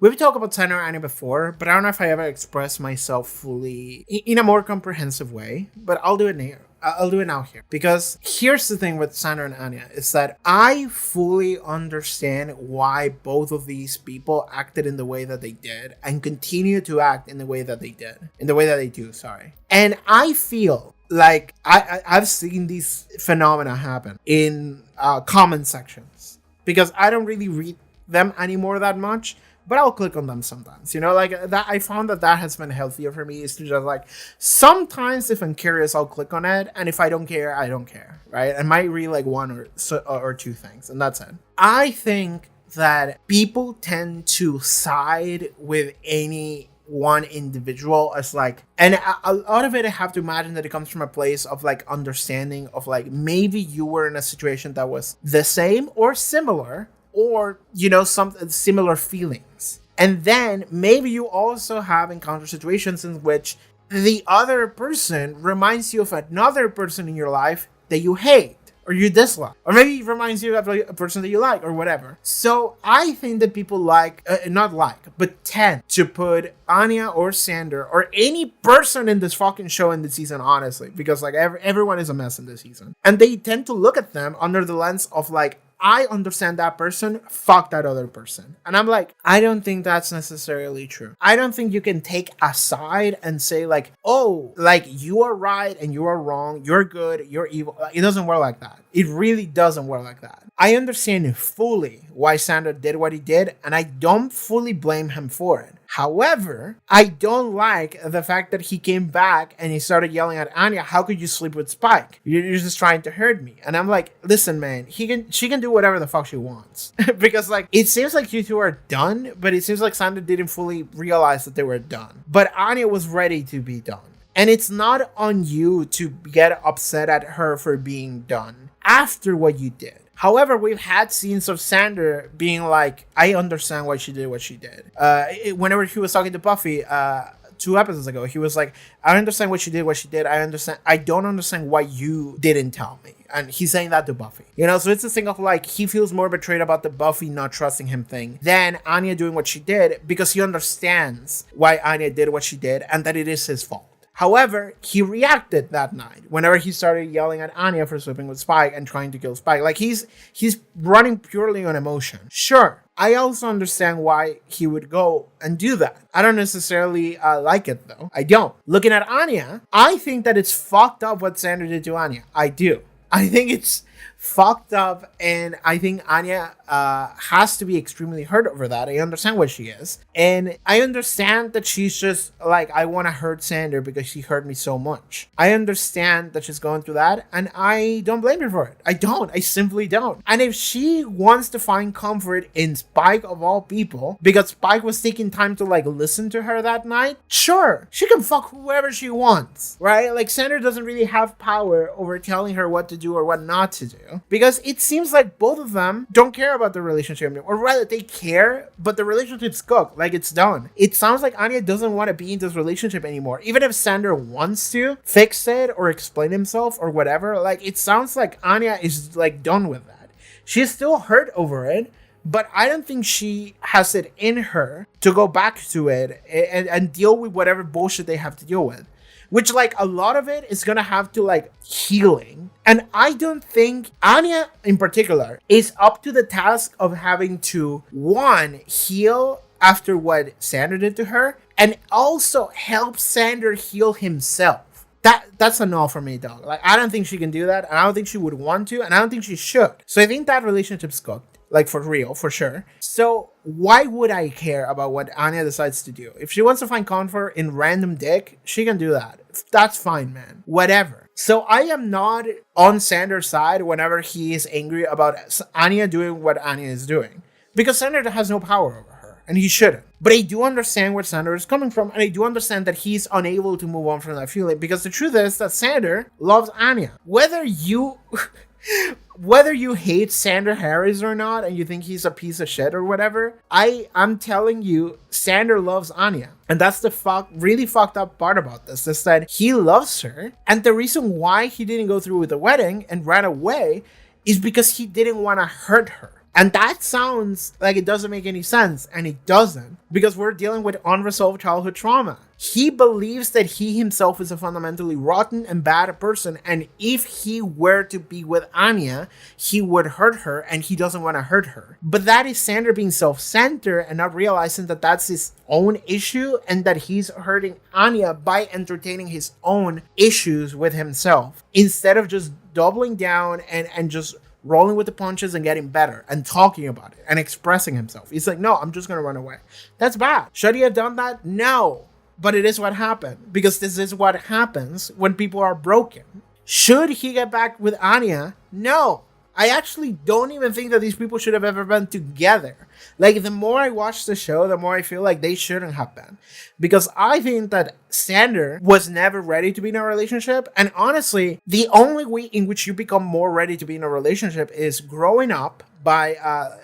we've talked about Xander and Anya before, but I don't know if I ever expressed myself fully in a more comprehensive way, but I'll do it now. I'll do it now here. Because here's the thing with Xander and Anya, is that I fully understand why both of these people acted in the way that they did and continue to act in the way that they do, sorry. And I feel like I've seen these phenomena happen in comment sections, because I don't really read them anymore that much, but I'll click on them sometimes, you know, like that. I found that has been healthier for me, is to just like, sometimes if I'm curious, I'll click on it. And if I don't care, I don't care, right? I might read like one or two things, and that's it. I think that people tend to side with any one individual as like, and a lot of it I have to imagine that it comes from a place of like understanding of like, maybe you were in a situation that was the same or similar, or, you know, some similar feelings. And then maybe you also have encountered situations in which the other person reminds you of another person in your life that you hate or you dislike, or maybe it reminds you of a person that you like or whatever. So I think that people tend to put Anya or Xander or any person in this fucking show in this season, honestly, because like everyone is a mess in this season, and they tend to look at them under the lens of like, I understand that person, fuck that other person. And I'm like, I don't think that's necessarily true. I don't think you can take a side and say like, oh, like you are right and you are wrong, you're good, you're evil. It doesn't work like that. It really doesn't work like that. I understand fully why Xander did what he did, and I don't fully blame him for it. However, I don't like the fact that he came back and he started yelling at Anya, how could you sleep with Spike? You're just trying to hurt me. And I'm like, listen, man, she can do whatever the fuck she wants. Because like, it seems like you two are done, but it seems like Xander didn't fully realize that they were done. But Anya was ready to be done. And it's not on you to get upset at her for being done after what you did. However, we've had scenes of Xander being like, I understand why she did what she did. Whenever he was talking to Buffy 2 episodes ago, he was like, I understand what she did. I don't understand why you didn't tell me. And he's saying that to Buffy. You know, so it's a thing of like, he feels more betrayed about the Buffy not trusting him thing than Anya doing what she did, because he understands why Anya did what she did and that it is his fault. However, he reacted that night whenever he started yelling at Anya for sleeping with Spike and trying to kill Spike. Like, he's running purely on emotion. Sure, I also understand why he would go and do that. I don't necessarily like it, though. I don't. Looking at Anya, I think that it's fucked up what Xander did to Anya. I do. I think fucked up, and I think Anya has to be extremely hurt over that. I understand what she is, and I understand that she's just like, I want to hurt Sander because she hurt me so much. I understand that she's going through that, and I don't blame her for it. I simply don't. And if she wants to find comfort in Spike of all people, because Spike was taking time to like listen to her that night, sure, she can fuck whoever she wants, right? Like, Sander doesn't really have power over telling her what to do or what not to do, because it seems like both of them don't care about the relationship anymore. Or rather, they care, but the relationship's cooked, like it's done. It sounds like Anya doesn't want to be in this relationship anymore. Even if Sander wants to fix it or explain himself or whatever, like, it sounds like Anya is like done with that. She's still hurt over it, but I don't think she has it in her to go back to it and deal with whatever bullshit they have to deal with. Which, like, a lot of it is gonna have to, like, healing. And I don't think Anya, in particular, is up to the task of having to, one, heal after what Sander did to her, and also help Sander heal himself. That's a no for me, dog. Like, I don't think she can do that, and I don't think she would want to, and I don't think she should. So I think that relationship's cooked. Like, for real, for sure. So why would I care about what Anya decides to do? If she wants to find comfort in random dick, she can do that. That's fine, man. Whatever. So I am not on Sander's side whenever he is angry about Anya doing what Anya is doing. Because Sander has no power over her, and he shouldn't. But I do understand where Sander is coming from, and I do understand that he's unable to move on from that feeling, because the truth is that Sander loves Anya. Whether you hate Sander Harris or not, and you think he's a piece of shit or whatever, I'm telling you, Sander loves Anya. And that's the really fucked up part about this, is that he loves her, and the reason why he didn't go through with the wedding and ran away is because he didn't want to hurt her. And that sounds like it doesn't make any sense, and it doesn't, because we're dealing with unresolved childhood trauma. He believes that he himself is a fundamentally rotten and bad person, and if he were to be with Anya, he would hurt her, and he doesn't want to hurt her. But that is Sander being self-centered and not realizing that that's his own issue, and that he's hurting Anya by entertaining his own issues with himself, instead of just doubling down and just rolling with the punches and getting better and talking about it and expressing himself. He's like, no, I'm just gonna run away. That's bad. Should he have done that? No. But it is what happened, because this is what happens when people are broken. Should he get back with Anya? No. I actually don't even think that these people should have ever been together. Like, the more I watch the show, the more I feel like they shouldn't have been. Because I think that Sander was never ready to be in a relationship. And honestly, the only way in which you become more ready to be in a relationship is growing up by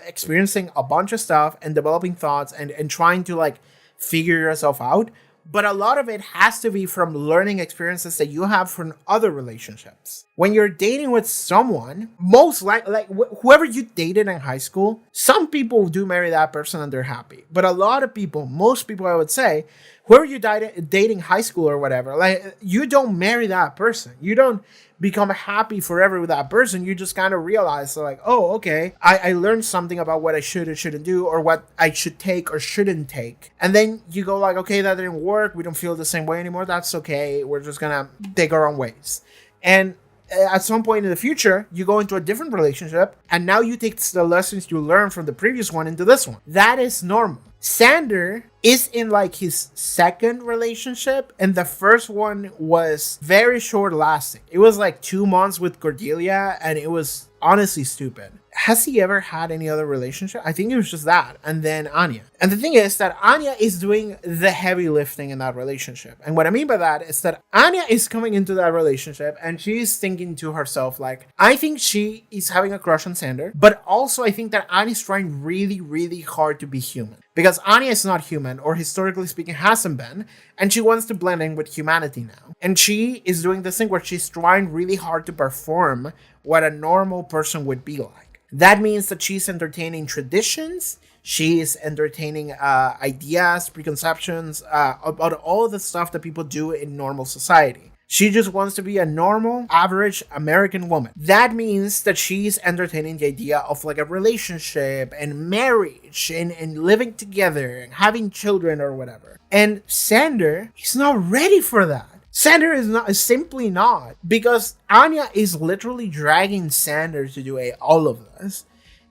experiencing a bunch of stuff and developing thoughts and trying to, like, figure yourself out. But a lot of it has to be from learning experiences that you have from other relationships. When you're dating with someone, most likely, whoever you dated in high school, some people do marry that person and they're happy. But a lot of people, most people I would say, whoever you dating high school or whatever, like, you don't marry that person. You don't become happy forever with that person. You just kind of realize, like, oh, okay, I learned something about what I should and shouldn't do, or what I should take or shouldn't take. And then you go like, okay, that didn't work. We don't feel the same way anymore. That's okay. We're just gonna take our own ways. And at some point in the future, you go into a different relationship, and now you take the lessons you learned from the previous one into this one. That is normal. Sander is in like his second relationship, and the first one was very short lasting. It was like 2 months with Cordelia, and it was honestly stupid. Has he ever had any other relationship? I think it was just that, and then Anya. And the thing is that Anya is doing the heavy lifting in that relationship. And what I mean by that is that Anya is coming into that relationship, and she's thinking to herself, like, I think she is having a crush on Sander, but also I think that Anya is trying really, really hard to be human. Because Anya is not human, or historically speaking hasn't been, and she wants to blend in with humanity now. And she is doing this thing where she's trying really hard to perform what a normal person would be like. That means that she's entertaining traditions, she is entertaining ideas, preconceptions about all the stuff that people do in normal society. She just wants to be a normal, average American woman. That means that she's entertaining the idea of like a relationship and marriage and living together and having children or whatever. And Sander is not ready for that. Sander is simply not, because Anya is literally dragging Sander to do all of this.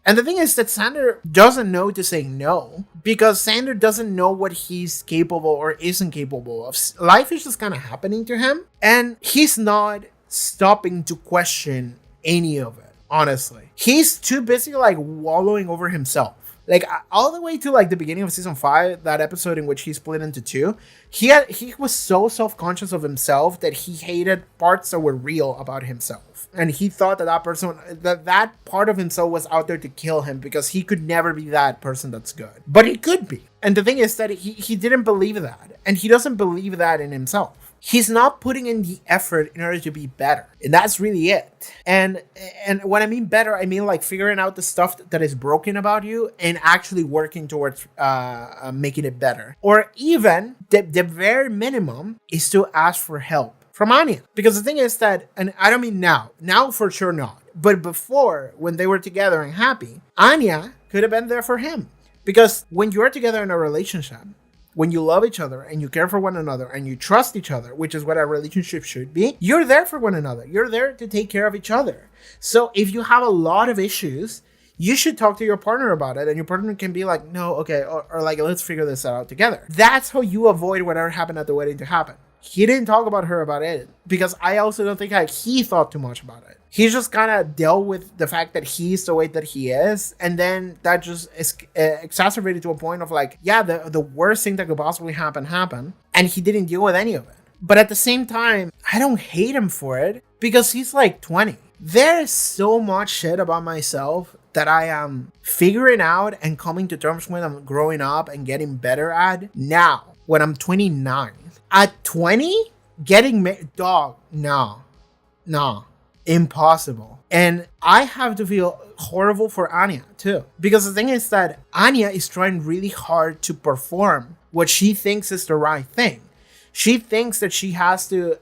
And the thing is that Sander doesn't know to say no, because Sander doesn't know what he's capable or isn't capable of. Life is just kind of happening to him, and he's not stopping to question any of it, honestly. He's too busy like wallowing over himself. Like all the way to like the beginning of season 5, that episode in which he split into two, he was so self-conscious of himself that he hated parts that were real about himself. And he thought that part of himself was out there to kill him, because he could never be that person that's good. But he could be. And the thing is that he didn't believe that. And he doesn't believe that in himself. He's not putting in the effort in order to be better. And that's really it. And when I mean better, I mean like figuring out the stuff that is broken about you and actually working towards making it better. Or even, the very minimum is to ask for help from Anya. Because the thing is that, and I don't mean now for sure not, but before, when they were together and happy, Anya could have been there for him. Because when you're together in a relationship, when you love each other and you care for one another and you trust each other, which is what a relationship should be, you're there for one another. You're there to take care of each other. So if you have a lot of issues, you should talk to your partner about it, and your partner can be like, no, okay, or like, let's figure this out together. That's how you avoid whatever happened at the wedding to happen. He didn't talk about her about it, because I also don't think he thought too much about it. He just kind of dealt with the fact that he's the way that he is, and then that just is exacerbated to a point of like, yeah, the worst thing that could possibly happen, and he didn't deal with any of it. But at the same time, I don't hate him for it, because he's like 20. There's so much shit about myself that I am figuring out and coming to terms with, I'm growing up and getting better at now, when I'm 29. At 20, getting married, dog, no, impossible. And I have to feel horrible for Anya too, because the thing is that Anya is trying really hard to perform what she thinks is the right thing. She thinks that she has to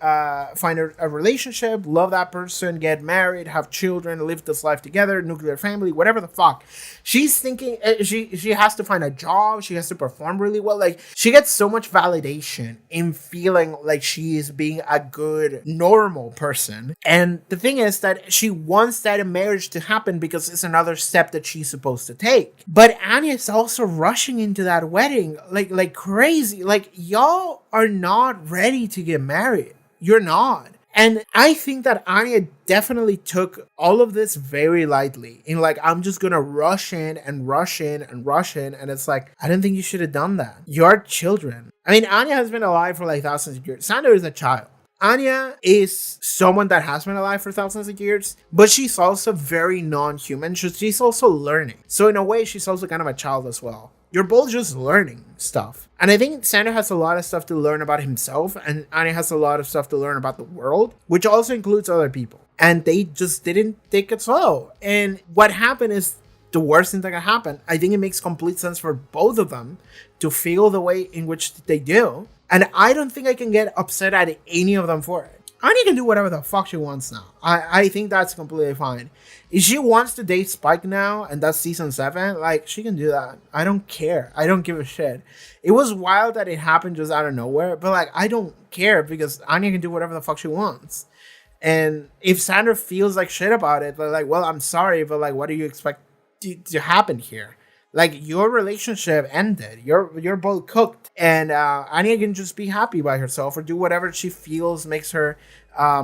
find a relationship, love that person, get married, have children, live this life together, nuclear family, whatever the fuck. She's thinking she has to find a job. She has to perform really well. Like, she gets so much validation in feeling like she is being a good, normal person. And the thing is that she wants that marriage to happen because it's another step that she's supposed to take. But Anya is also rushing into that wedding like crazy. Like, y'all are not ready to get married. You're not. And I think that Anya definitely took all of this very lightly. In like, I'm just gonna rush in. And it's like, I don't think you should have done that. You're children. I mean, Anya has been alive for like thousands of years. Sander is a child. Anya is someone that has been alive for thousands of years, but she's also very non-human. She's also learning. So in a way, she's also kind of a child as well. You're both just learning stuff. And I think Sander has a lot of stuff to learn about himself, and Anya has a lot of stuff to learn about the world, which also includes other people. And they just didn't take it slow. And what happened is the worst thing that can happen. I think it makes complete sense for both of them to feel the way in which they do. And I don't think I can get upset at any of them for it. Anya can do whatever the fuck she wants now. I think that's completely fine. If she wants to date Spike now, and that's season 7, like, she can do that. I don't care. I don't give a shit. It was wild that it happened just out of nowhere, but like, I don't care, because Anya can do whatever the fuck she wants. And if Sander feels like shit about it, like, well, I'm sorry, but like, what do you expect to happen here? Like, your relationship ended. You're both cooked. And Anya can just be happy by herself or do whatever she feels makes her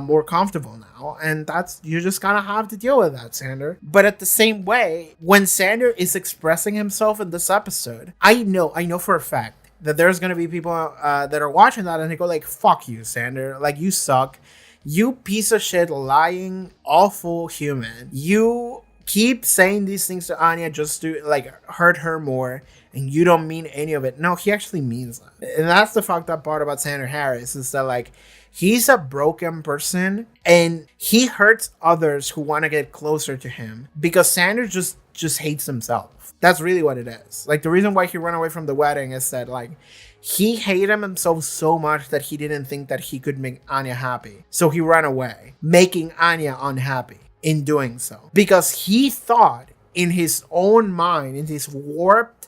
more comfortable now. And you just kind of have to deal with that, Sander. But at the same way, when Sander is expressing himself in this episode, I know for a fact that there's going to be people that are watching that and they go like, fuck you, Sander. Like, you suck. You piece of shit, lying, awful human. You keep saying these things to Anya just to like hurt her more, and you don't mean any of it. No, he actually means that. And that's the fucked up part about Sander Harris, is that like, he's a broken person and he hurts others who want to get closer to him, because Sander just hates himself. That's really what it is. Like, the reason why he ran away from the wedding is that like, he hated himself so much that he didn't think that he could make Anya happy. So he ran away, making Anya unhappy in doing so, because he thought in his own mind, in his warped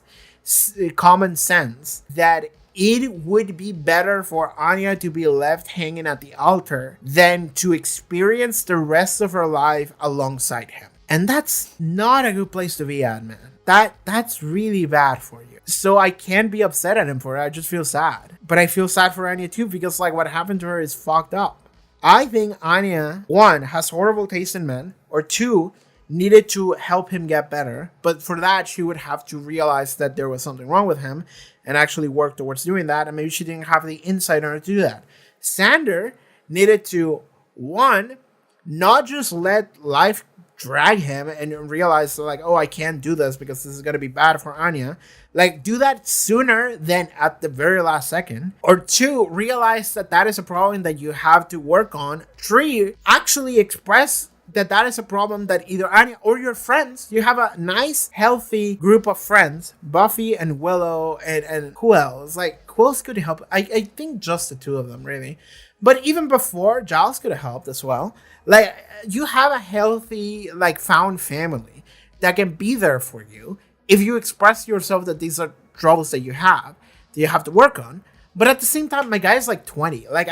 common sense, that it would be better for Anya to be left hanging at the altar than to experience the rest of her life alongside him. And that's not a good place to be at, man. That's really bad for you. So I can't be upset at him for it. I just feel sad. But I feel sad for Anya too, because like what happened to her is fucked up. I think Anya, one, has horrible taste in men, or two, needed to help him get better. But for that, she would have to realize that there was something wrong with him and actually work towards doing that. And maybe she didn't have the insight on her to do that. Sander needed to, one, not just let life drag him and realize like, oh, I can't do this because this is going to be bad for Anya. Like, do that sooner than at the very last second. Or two, realize that that is a problem that you have to work on. Three, actually express that is a problem that either Anya or your friends, you have a nice, healthy group of friends, Buffy and Willow and who else? Like, who else could help? I think just the two of them, really. But even before, Giles could have helped as well. Like, you have a healthy, like, found family that can be there for you if you express yourself that these are troubles that you have to work on. But at the same time, my guy is like 20. Like,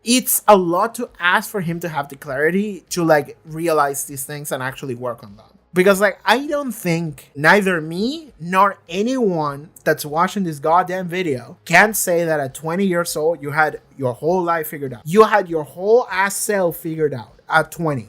it's a lot to ask for him to have the clarity to like realize these things and actually work on them. Because like, I don't think neither me nor anyone that's watching this goddamn video can say that at 20 years old, you had your whole life figured out. You had your whole ass self figured out at 20.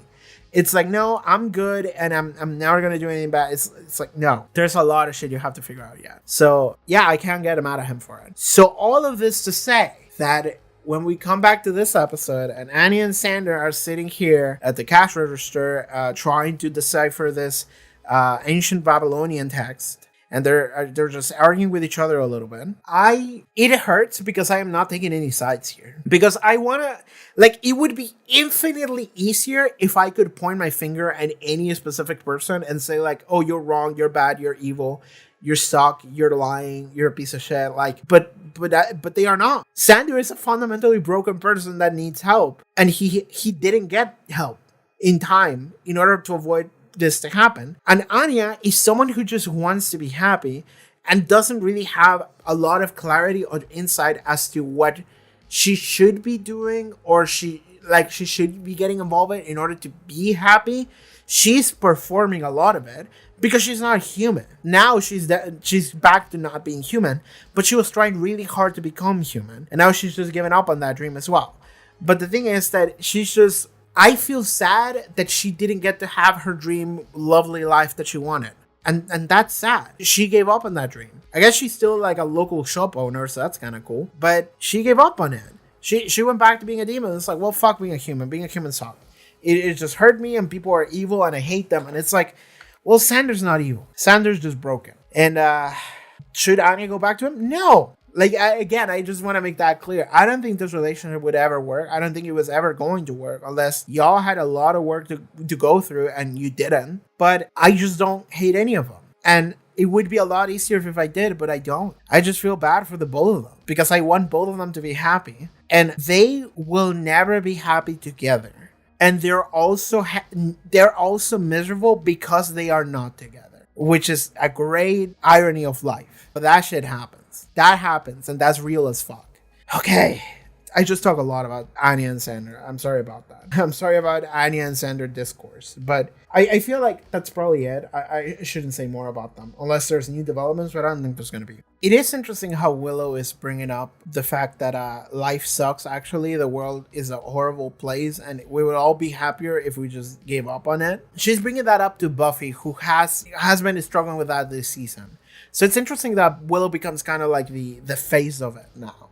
It's like, no, I'm good and I'm never going to do anything bad. It's like, no, there's a lot of shit you have to figure out yet. So yeah, I can't get mad at him for it. So all of this to say that when we come back to this episode and Annie and Sander are sitting here at the cash register trying to decipher this ancient Babylonian text, and they're just arguing with each other a little bit, it hurts because I am not taking any sides here. Because I want to, like, it would be infinitely easier if I could point my finger at any specific person and say like, oh, you're wrong, you're bad, you're evil, you're stuck, you're lying, you're a piece of shit. Like, but they are not. Sander is a fundamentally broken person that needs help, and he didn't get help in time in order to avoid this to happen. And Anya is someone who just wants to be happy and doesn't really have a lot of clarity or insight as to what she should be doing or she should be getting involved in order to be happy. She's performing a lot of it because she's not human. Now she's back to not being human, but she was trying really hard to become human. And now she's just given up on that dream as well. But the thing is that I feel sad that she didn't get to have her dream lovely life that she wanted. And that's sad. She gave up on that dream. I guess she's still like a local shop owner, so that's kind of cool. But she gave up on it. She went back to being a demon. It's like, well, fuck being a human. Being a human sucks. It just hurt me and people are evil and I hate them. And it's like, well, Sander's not evil. Sander's just broken. And should Anya go back to him? No. Like, I just want to make that clear. I don't think this relationship would ever work. I don't think it was ever going to work unless y'all had a lot of work to go through and you didn't. But I just don't hate any of them. And it would be a lot easier if I did, but I don't. I just feel bad for the both of them because I want both of them to be happy. And they will never be happy together. And they're also miserable because they are not together, which is a great irony of life. But that shit happens. That happens, and that's real as fuck. Okay, I just talk a lot about Anya and Sander. I'm sorry about that. I'm sorry about Anya and Sander discourse, but I feel like that's probably it. I shouldn't say more about them unless there's new developments, but I don't think there's going to be. It is interesting how Willow is bringing up the fact that life sucks, actually. The world is a horrible place, and we would all be happier if we just gave up on it. She's bringing that up to Buffy, who has been struggling with that this season. So it's interesting that Willow becomes kind of like the face of it now.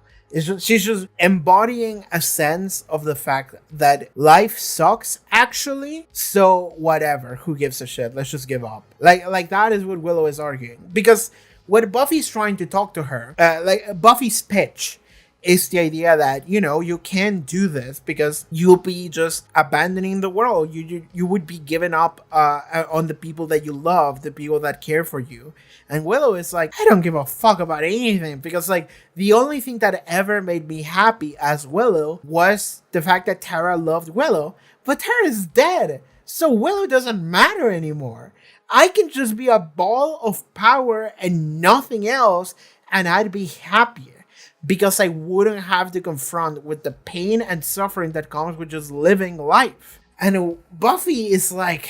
She's just embodying a sense of the fact that life sucks, actually. So whatever, who gives a shit? Let's just give up. Like that is what Willow is arguing. Because what Buffy's trying to talk to her, like Buffy's pitch is the idea that, you know, you can't do this because you'll be just abandoning the world. You would be giving up on the people that you love, the people that care for you. And Willow is like, I don't give a fuck about anything because, like, the only thing that ever made me happy as Willow was the fact that Tara loved Willow. But Tara is dead, so Willow doesn't matter anymore. I can just be a ball of power and nothing else, and I'd be happier. because I wouldn't have to confront with the pain and suffering that comes with just living life. And Buffy is like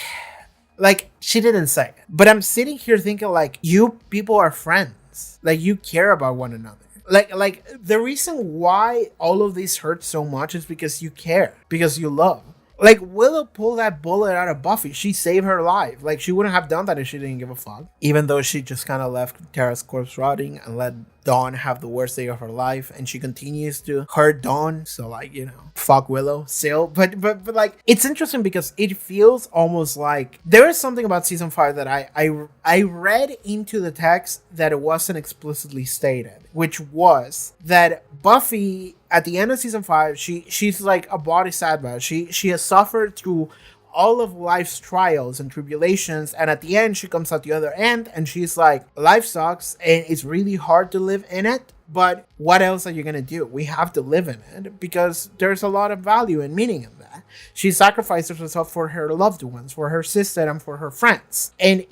she didn't say it, but I'm sitting here thinking like, you people are friends, like you care about one another. Like the reason why all of this hurts so much is because you care, because you love. Like, Willow pulled that bullet out of Buffy. She saved her life. Like, she wouldn't have done that if she didn't give a fuck. Even though she just kind of left Tara's corpse rotting and let Dawn have the worst day of her life. And she continues to hurt Dawn. So, like, you know, fuck Willow still. But like, it's interesting because it feels almost like there is something about season 5 that I read into the text that it wasn't explicitly stated, which was that Buffy, at the end of season 5, she's like a body sad. She has suffered through all of life's trials and tribulations, and at the end she comes out the other end and she's like, life sucks and it's really hard to live in it, but what else are you gonna do? We have to live in it because there's a lot of value and meaning in that. She sacrifices herself for her loved ones, for her sister, and for her friends. And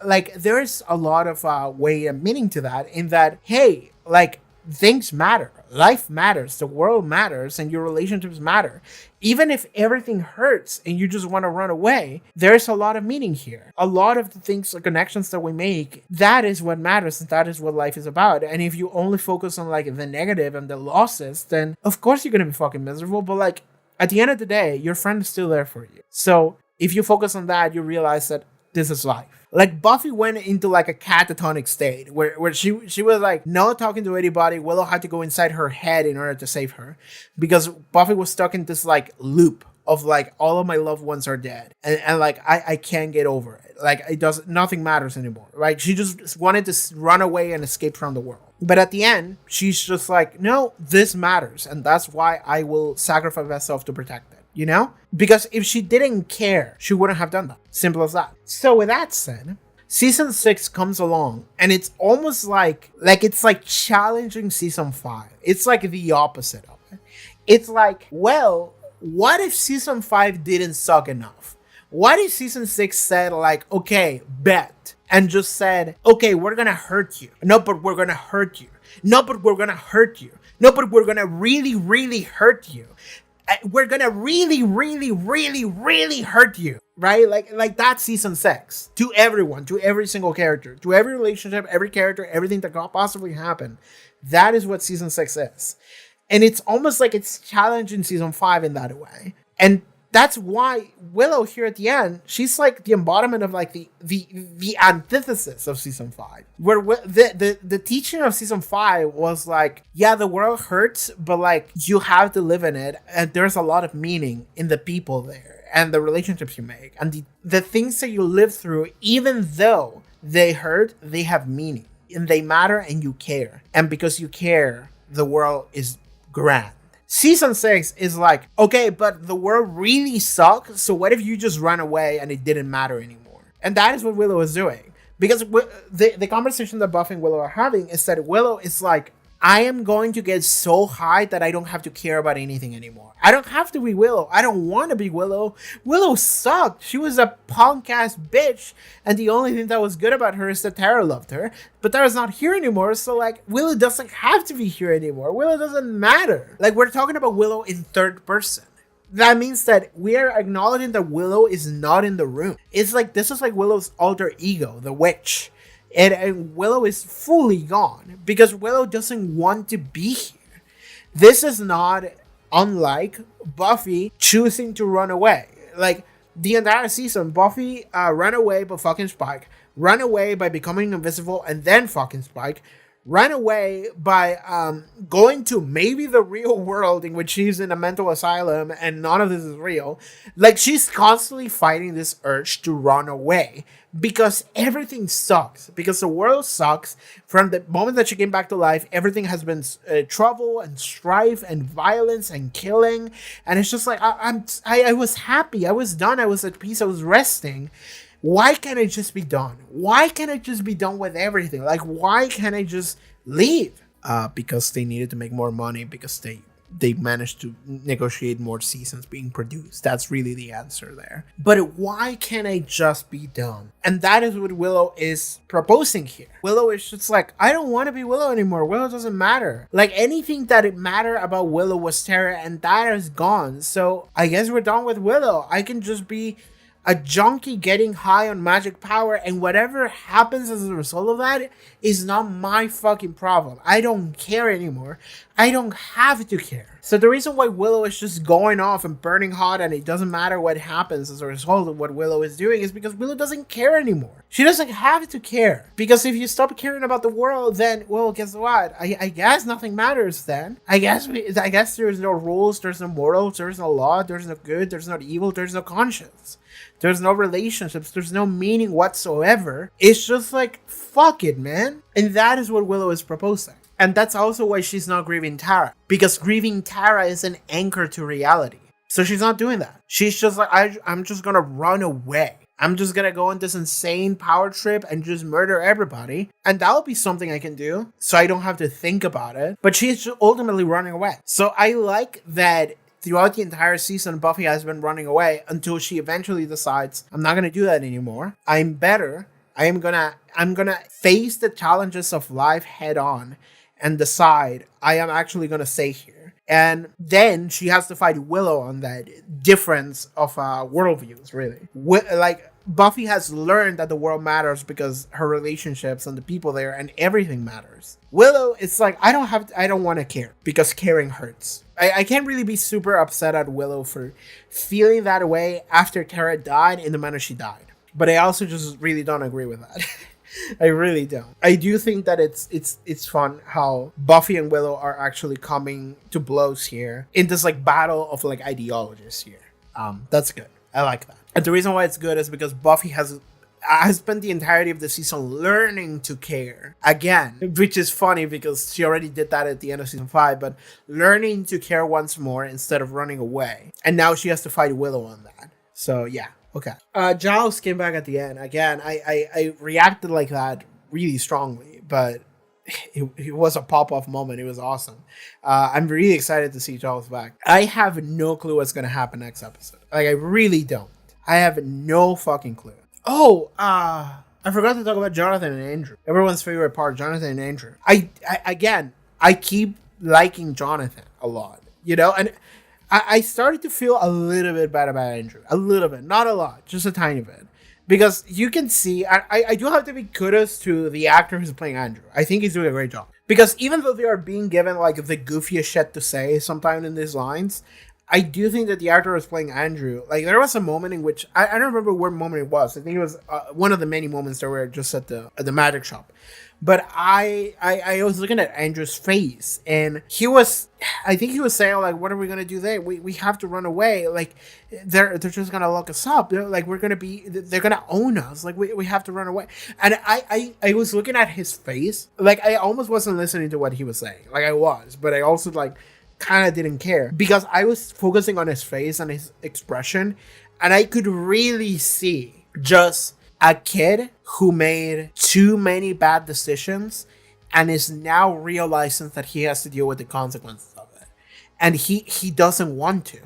like, there's a lot of way and meaning to that, in that, hey, like, things matter, life matters, the world matters, and your relationships matter. Even if everything hurts and you just want to run away, there's a lot of meaning here. A lot of the things, the connections that we make, that is what matters, and that is what life is about. And if you only focus on like the negative and the losses, then of course you're gonna be fucking miserable. But like, at the end of the day, your friend is still there for you. So if you focus on that, you realize that this is life. Like, Buffy went into like a catatonic state where she was like not talking to anybody. Willow had to go inside her head in order to save her, because Buffy was stuck in this like loop of like, all of my loved ones are dead, and like I can't get over it. Like, nothing matters anymore, right? She just wanted to run away and escape from the world. But at the end, she's just like, no, this matters, and that's why I will sacrifice myself to protect it. You know? Because if she didn't care, she wouldn't have done that. Simple as that. So with that said, season 6 comes along and it's almost like it's like challenging season 5. It's like the opposite of it. It's like, well, what if season 5 didn't suck enough? What if season 6 said like, okay, bet, and just said, okay, we're gonna hurt you. No, but we're gonna hurt you. No, but we're gonna hurt you. No, but we're gonna really, really hurt you. We're gonna really, really, really, really hurt you, right? Like that's season 6 to everyone, to every single character, to every relationship, every character, everything that could possibly happen. That is what season 6 is, and it's almost like it's challenging season 5 in that way. And that's why Willow here at the end, she's like the embodiment of like the antithesis of season 5. Where the teaching of season 5 was like, yeah, the world hurts, but like, you have to live in it, and there's a lot of meaning in the people there and the relationships you make and the things that you live through. Even though they hurt, they have meaning and they matter, and you care. And because you care, the world is grand. Season 6 is like, okay, but the world really sucks, so what if you just ran away and it didn't matter anymore? And that is what Willow is doing. Because the conversation that Buffy and Willow are having is that Willow is like, I am going to get so high that I don't have to care about anything anymore. I don't have to be Willow. I don't want to be Willow. Willow sucked. She was a punk-ass bitch, and the only thing that was good about her is that Tara loved her. But Tara's not here anymore, so like, Willow doesn't have to be here anymore. Willow doesn't matter. Like, we're talking about Willow in third person. That means that we are acknowledging that Willow is not in the room. It's like, this is like Willow's alter ego, the witch. And Willow is fully gone because Willow doesn't want to be here. This is not unlike Buffy choosing to run away. Like, the entire season, Buffy ran away by fucking Spike, ran away by becoming invisible and then fucking Spike, ran away by going to maybe the real world in which she's in a mental asylum and none of this is real. Like, she's constantly fighting this urge to run away because everything sucks, because the world sucks. From the moment that she came back to life, everything has been trouble and strife and violence and killing, and it's just like, I was happy, I was done, I was at peace, I was resting. Why can't it just be done? Why can't it just be done with everything? Like, why can't I just leave? Because they needed to make more money, because they they managed to negotiate more seasons being produced. That's really the answer there. But why can't I just be done? And that is what Willow is proposing here. Willow is just like, I don't want to be Willow anymore. Willow doesn't matter. Like, anything that it mattered about Willow was Tara, and that is gone. So I guess we're done with Willow. I can just be a junkie getting high on magic power, and whatever happens as a result of that is not my fucking problem. I don't care anymore. I don't have to care. So the reason why Willow is just going off and burning hot and it doesn't matter what happens as a result of what Willow is doing is because Willow doesn't care anymore. She doesn't have to care. Because if you stop caring about the world, then, well, guess what? I guess nothing matters then. I guess there's no rules, there's no morals, there's no law, there's no good, there's no evil, there's no conscience. There's no relationships. There's no meaning whatsoever. It's just like, fuck it, man. And that is what Willow is proposing. And that's also why she's not grieving Tara. Because grieving Tara is an anchor to reality. So she's not doing that. She's just like, I'm just gonna run away. I'm just gonna go on this insane power trip and just murder everybody. And that'll be something I can do. So I don't have to think about it. But she's just ultimately running away. So I like that throughout the entire season, Buffy has been running away until she eventually decides, I'm not going to do that anymore. I'm better. I'm gonna face the challenges of life head on and decide I am actually going to stay here. And then she has to fight Willow on that difference of worldviews, really. Like, Buffy has learned that the world matters because her relationships and the people there and everything matters. Willow, it's like, I don't want to care because caring hurts. I can't really be super upset at Willow for feeling that way after Tara died in the manner she died. But I also just really don't agree with that. I really don't. I do think that it's fun how Buffy and Willow are actually coming to blows here in this like battle of like ideologies here. That's good. I like that. And the reason why it's good is because Buffy has spent the entirety of the season learning to care again, which is funny because she already did that at the end of season 5, but learning to care once more instead of running away. And now she has to fight Willow on that. So yeah, okay. Giles came back at the end. Again, I reacted like that really strongly, but it was a pop-off moment. It was awesome. I'm really excited to see Giles back. I have no clue what's going to happen next episode. Like, I really don't. I have no fucking clue. Oh, I forgot to talk about Jonathan and Andrew. Everyone's favorite part, Jonathan and Andrew. I keep liking Jonathan a lot, you know? And I started to feel a little bit bad about Andrew. A little bit. Not a lot. Just a tiny bit. Because you can see, I do have to give kudos to the actor who's playing Andrew. I think he's doing a great job. Because even though they are being given like the goofiest shit to say sometime in these lines, I do think that the actor was playing Andrew. Like, there was a moment in which I don't remember what moment it was. I think it was one of the many moments that were just at the magic shop. But I was looking at Andrew's face, and I think he was saying like, "What are we gonna do there? We have to run away. Like, they're just gonna lock us up. Like, they're gonna own us. Like, we have to run away." And I was looking at his face, like I almost wasn't listening to what he was saying. Like I was, but I also like kind of didn't care because I was focusing on his face and his expression, and I could really see just a kid who made too many bad decisions and is now realizing that he has to deal with the consequences of it, and he doesn't want to,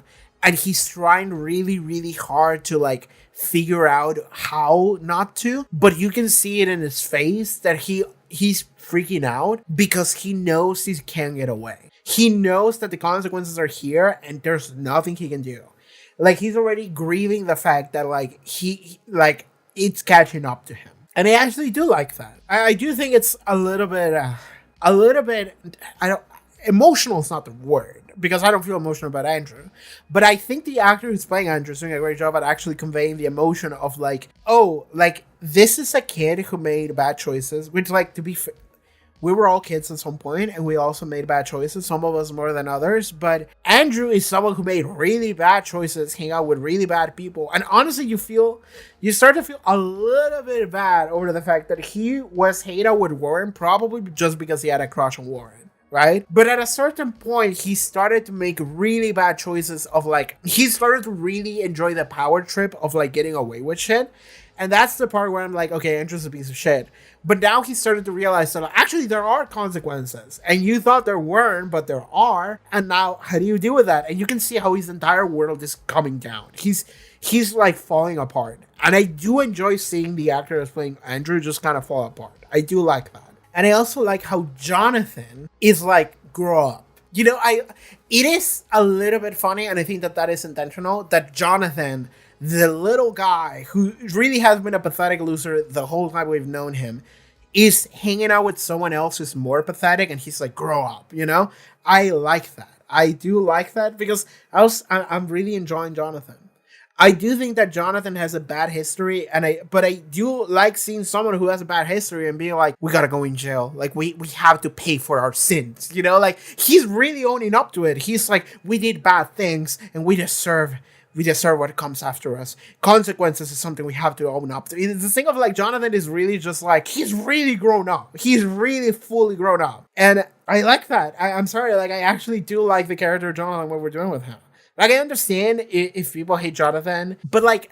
and he's trying really, really hard to like figure out how not to, but you can see it in his face that he's freaking out because he knows he can't get away. He knows that the consequences are here and there's nothing he can do. Like, he's already grieving the fact that like it's catching up to him. And I actually do like that. I do think it's a little bit, emotional is not the word, because I don't feel emotional about Andrew. But I think the actor who's playing Andrew is doing a great job at actually conveying the emotion of like, oh, like, this is a kid who made bad choices, which, like, to be fair, we were all kids at some point, and we also made bad choices, some of us more than others, but Andrew is someone who made really bad choices, hang out with really bad people, and honestly, you start to feel a little bit bad over the fact that he was hanging out with Warren, probably just because he had a crush on Warren. right? But at a certain point, he started to make really bad choices of like, he started to really enjoy the power trip of like getting away with shit. And that's the part where I'm like, okay, Andrew's a piece of shit. But now he started to realize that actually there are consequences. And you thought there weren't, but there are. And now how do you deal with that? And you can see how his entire world is coming down. He's like falling apart. And I do enjoy seeing the actor that's playing Andrew just kind of fall apart. I do like that. And I also like how Jonathan is like, grow up. You know, it is a little bit funny, and I think that is intentional, that Jonathan, the little guy who really has been a pathetic loser the whole time we've known him, is hanging out with someone else who's more pathetic, and he's like, grow up, you know? I like that. I do like that because I'm really enjoying Jonathan. I do think that Jonathan has a bad history, but I do like seeing someone who has a bad history and being like, we gotta go in jail. Like, we have to pay for our sins, you know? Like, he's really owning up to it. He's like, we did bad things, and we deserve what comes after us. Consequences is something we have to own up to. The thing of like, Jonathan is really just like, he's really grown up. He's really fully grown up. And I like that. I'm sorry, like, I actually do like the character of Jonathan, what we're doing with him. Like, I understand if people hate Jonathan, but like,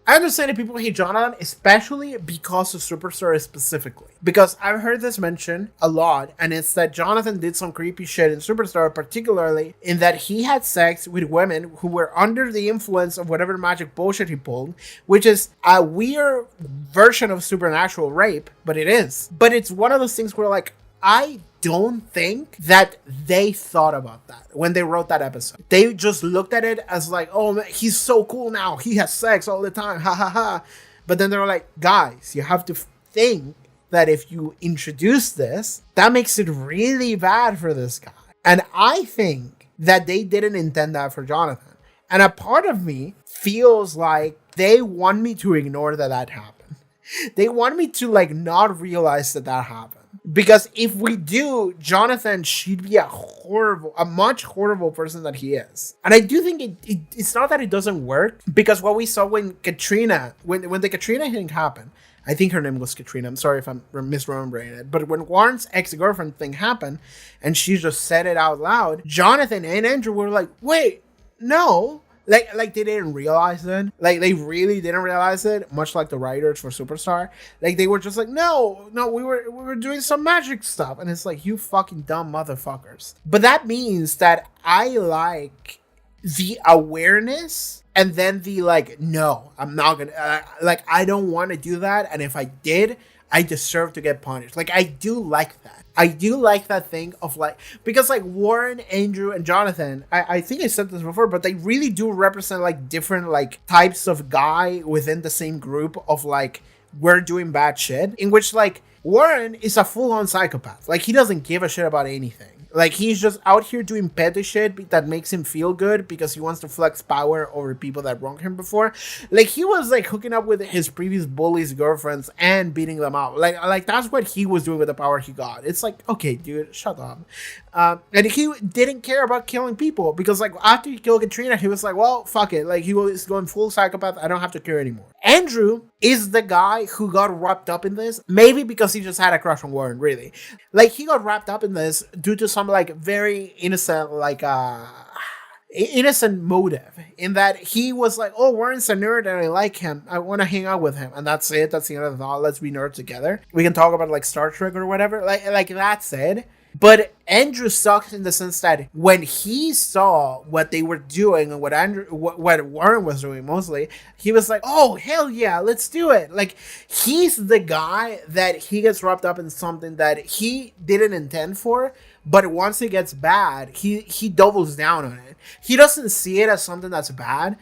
I understand if people hate Jonathan, especially because of Superstar specifically. Because I've heard this mentioned a lot, and it's that Jonathan did some creepy shit in Superstar, particularly in that he had sex with women who were under the influence of whatever magic bullshit he pulled, which is a weird version of supernatural rape, but it is. But it's one of those things where like, I don't think that they thought about that when they wrote that episode. They just looked at it as like, oh man, he's so cool now. He has sex all the time. Ha ha ha. But then they were like, guys, you have to think that if you introduce this, that makes it really bad for this guy. And I think that they didn't intend that for Jonathan. And a part of me feels like they want me to ignore that happened. They want me to like not realize that happened. Because if we do, Jonathan should be a much horrible person that he is. And I do think it's not that it doesn't work, because what we saw when Katrina, when the Katrina thing happened, I think her name was Katrina, I'm sorry if I'm misremembering it, but when Warren's ex-girlfriend thing happened, and she just said it out loud, Jonathan and Andrew were like, wait, no. Like they didn't realize it. Like they really didn't realize it, much like the writers for Superstar. Like they were just like, no, we were doing some magic stuff. And it's like, you fucking dumb motherfuckers. But that means that I like the awareness and then the like, no, I'm not gonna, like, I don't want to do that. And if I did, I deserve to get punished. Like, I do like that. I do like that thing of like, because like Warren, Andrew, and Jonathan, I think I said this before, but they really do represent like different like types of guy within the same group of like, we're doing bad shit, in which like Warren is a full-on psychopath. Like, he doesn't give a shit about anything. Like, he's just out here doing petty shit that makes him feel good because he wants to flex power over people that wronged him before. Like, he was, like, hooking up with his previous bullies' girlfriends and beating them up. Like that's what he was doing with the power he got. It's like, okay, dude, shut up. And he didn't care about killing people because, like, after he killed Katrina, he was like, well, fuck it. Like, he was going full psychopath. I don't have to care anymore. Andrew is the guy who got wrapped up in this, maybe because he just had a crush on Warren, really. Like, he got wrapped up in this due to some, like, very innocent, like, innocent motive, in that he was like, oh, Warren's a nerd and I like him. I want to hang out with him. And that's it. That's the end of the thought. Let's be nerds together. We can talk about, like, Star Trek or whatever. Like that's it. But Andrew sucks in the sense that when he saw what they were doing and what Warren was doing mostly, he was like, oh, hell yeah, let's do it. Like, he's the guy that he gets wrapped up in something that he didn't intend for, but once it gets bad, he doubles down on it. He doesn't see it as something that's bad.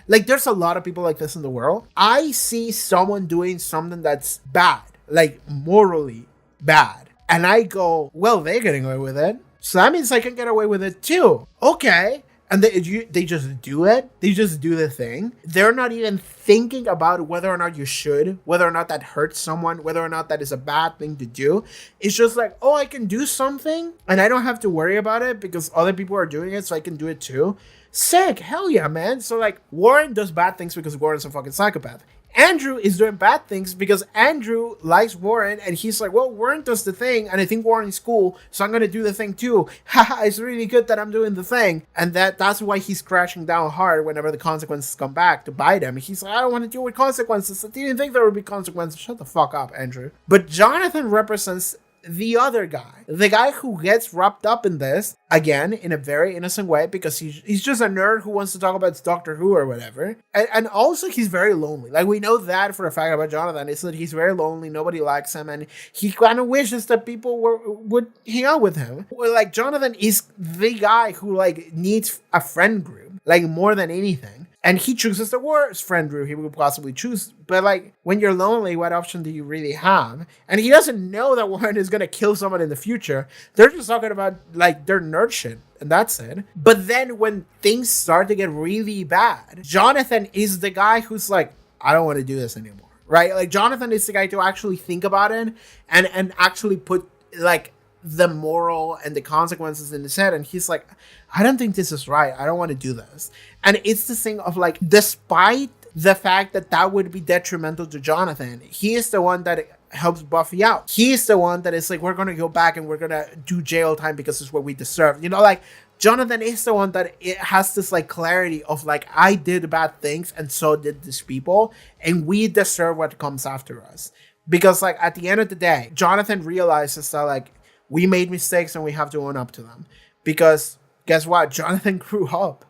Like, there's a lot of people like this in the world. I see someone doing something that's bad, like morally bad. And I go, well, they're getting away with it, so that means I can get away with it too. Okay. And they just do it. They just do the thing. They're not even thinking about whether or not you should, whether or not that hurts someone, whether or not that is a bad thing to do. It's just like, oh, I can do something and I don't have to worry about it because other people are doing it, so I can do it too. Sick. Hell yeah, man. So like, Warren does bad things because Warren's a fucking psychopath. Andrew is doing bad things because Andrew likes Warren and he's like, well, Warren does the thing and I think Warren is cool, so I'm going to do the thing too. Haha, it's really good that I'm doing the thing. And that's why he's crashing down hard whenever the consequences come back to bite him. He's like, I don't want to deal with consequences. I didn't think there would be consequences. Shut the fuck up, Andrew. But Jonathan represents the other guy, the guy who gets wrapped up in this, again, in a very innocent way, because he's just a nerd who wants to talk about Doctor Who or whatever. And also he's very lonely. Like, we know that for a fact about Jonathan, is that he's very lonely, nobody likes him, and he kind of wishes that people would hang out with him. Like, Jonathan is the guy who, like, needs a friend group, like, more than anything. And he chooses the worst friend group he would possibly choose. But, like, when you're lonely, what option do you really have? And he doesn't know that Warren is going to kill someone in the future. They're just talking about, like, their nerd shit. And that's it. But then when things start to get really bad, Jonathan is the guy who's like, I don't want to do this anymore. Right? Like, Jonathan is the guy to actually think about it and actually put, like, the moral and the consequences in his head. And he's like, I don't think this is right. I don't want to do this. And it's the thing of, like, despite the fact that would be detrimental to Jonathan, he is the one that helps Buffy out. He is the one that is like, we're going to go back and we're going to do jail time because it's what we deserve. You know, like, Jonathan is the one that it has this, like, clarity of, like, I did bad things and so did these people, and we deserve what comes after us. Because, like, at the end of the day, Jonathan realizes that, like, we made mistakes and we have to own up to them. Because guess what? Jonathan grew up.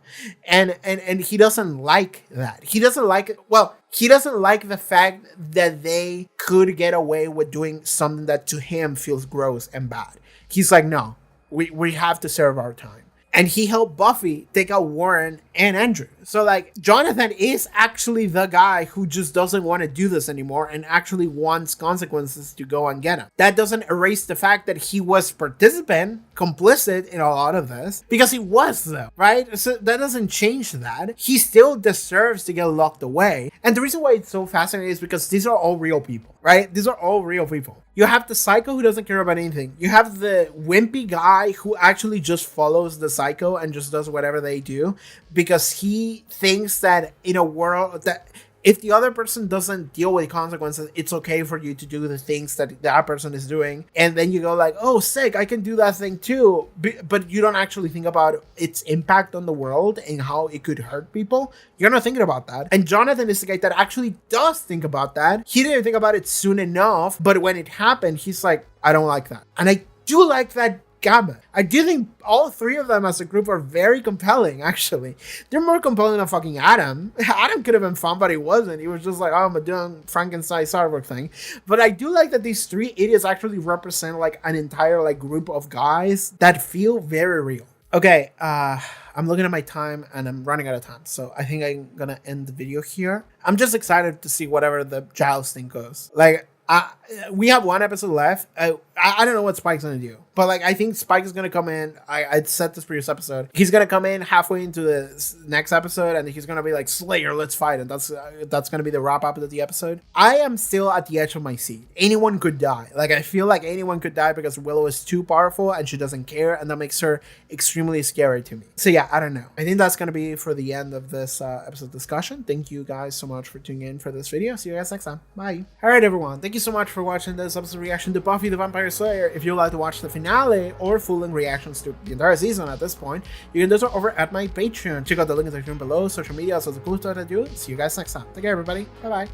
And he doesn't like that. He doesn't like the fact that they could get away with doing something that to him feels gross and bad. He's like, no, we have to serve our time. And he helped Buffy take out Warren and Andrew. So, like, Jonathan is actually the guy who just doesn't want to do this anymore and actually wants consequences to go and get him. That doesn't erase the fact that he was participant, complicit in a lot of this, because he was, though, right? So that doesn't change that. He still deserves to get locked away. And the reason why it's so fascinating is because these are all real people, right? These are all real people. You have the psycho who doesn't care about anything. You have the wimpy guy who actually just follows the psycho and just does whatever they do because he thinks that in a world that if the other person doesn't deal with consequences, it's okay for you to do the things that that person is doing. And then you go like, oh, sick, I can do that thing too. But you don't actually think about its impact on the world and how it could hurt people. You're not thinking about that. And Jonathan is the guy that actually does think about that. He didn't think about it soon enough, but when it happened, he's like, I don't like that. And I do like that gamut. I do think all three of them as a group are very compelling, actually. They're more compelling than fucking Adam. Adam could have been fun, but he wasn't. He was just like, oh, I'm doing Frankenstein's artwork thing. But I do like that these three idiots actually represent like an entire like group of guys that feel very real. Okay, I'm looking at my time and I'm running out of time. So I think I'm gonna end the video here. I'm just excited to see whatever the Giles thing goes. Like, we have one episode left. I don't know what Spike's gonna do, but like I think Spike is gonna come in. I said this previous episode. He's gonna come in halfway into the next episode, and he's gonna be like, "Slayer, let's fight!" And that's gonna be the wrap up of the episode. I am still at the edge of my seat. Anyone could die. Like I feel like anyone could die because Willow is too powerful and she doesn't care, and that makes her extremely scary to me. So yeah, I don't know. I think that's gonna be for the end of this episode discussion. Thank you guys so much for tuning in for this video. See you guys next time. Bye. All right, everyone. Thank you so much for watching this episode reaction to Buffy the Vampire Slayer. If you'd like to watch the finale or full-length reactions to the entire season at this point, you can do so over at my Patreon. Check out the link in the description below, social media, so the cool stuff I do. See you guys next time. Take care, everybody. Bye-bye.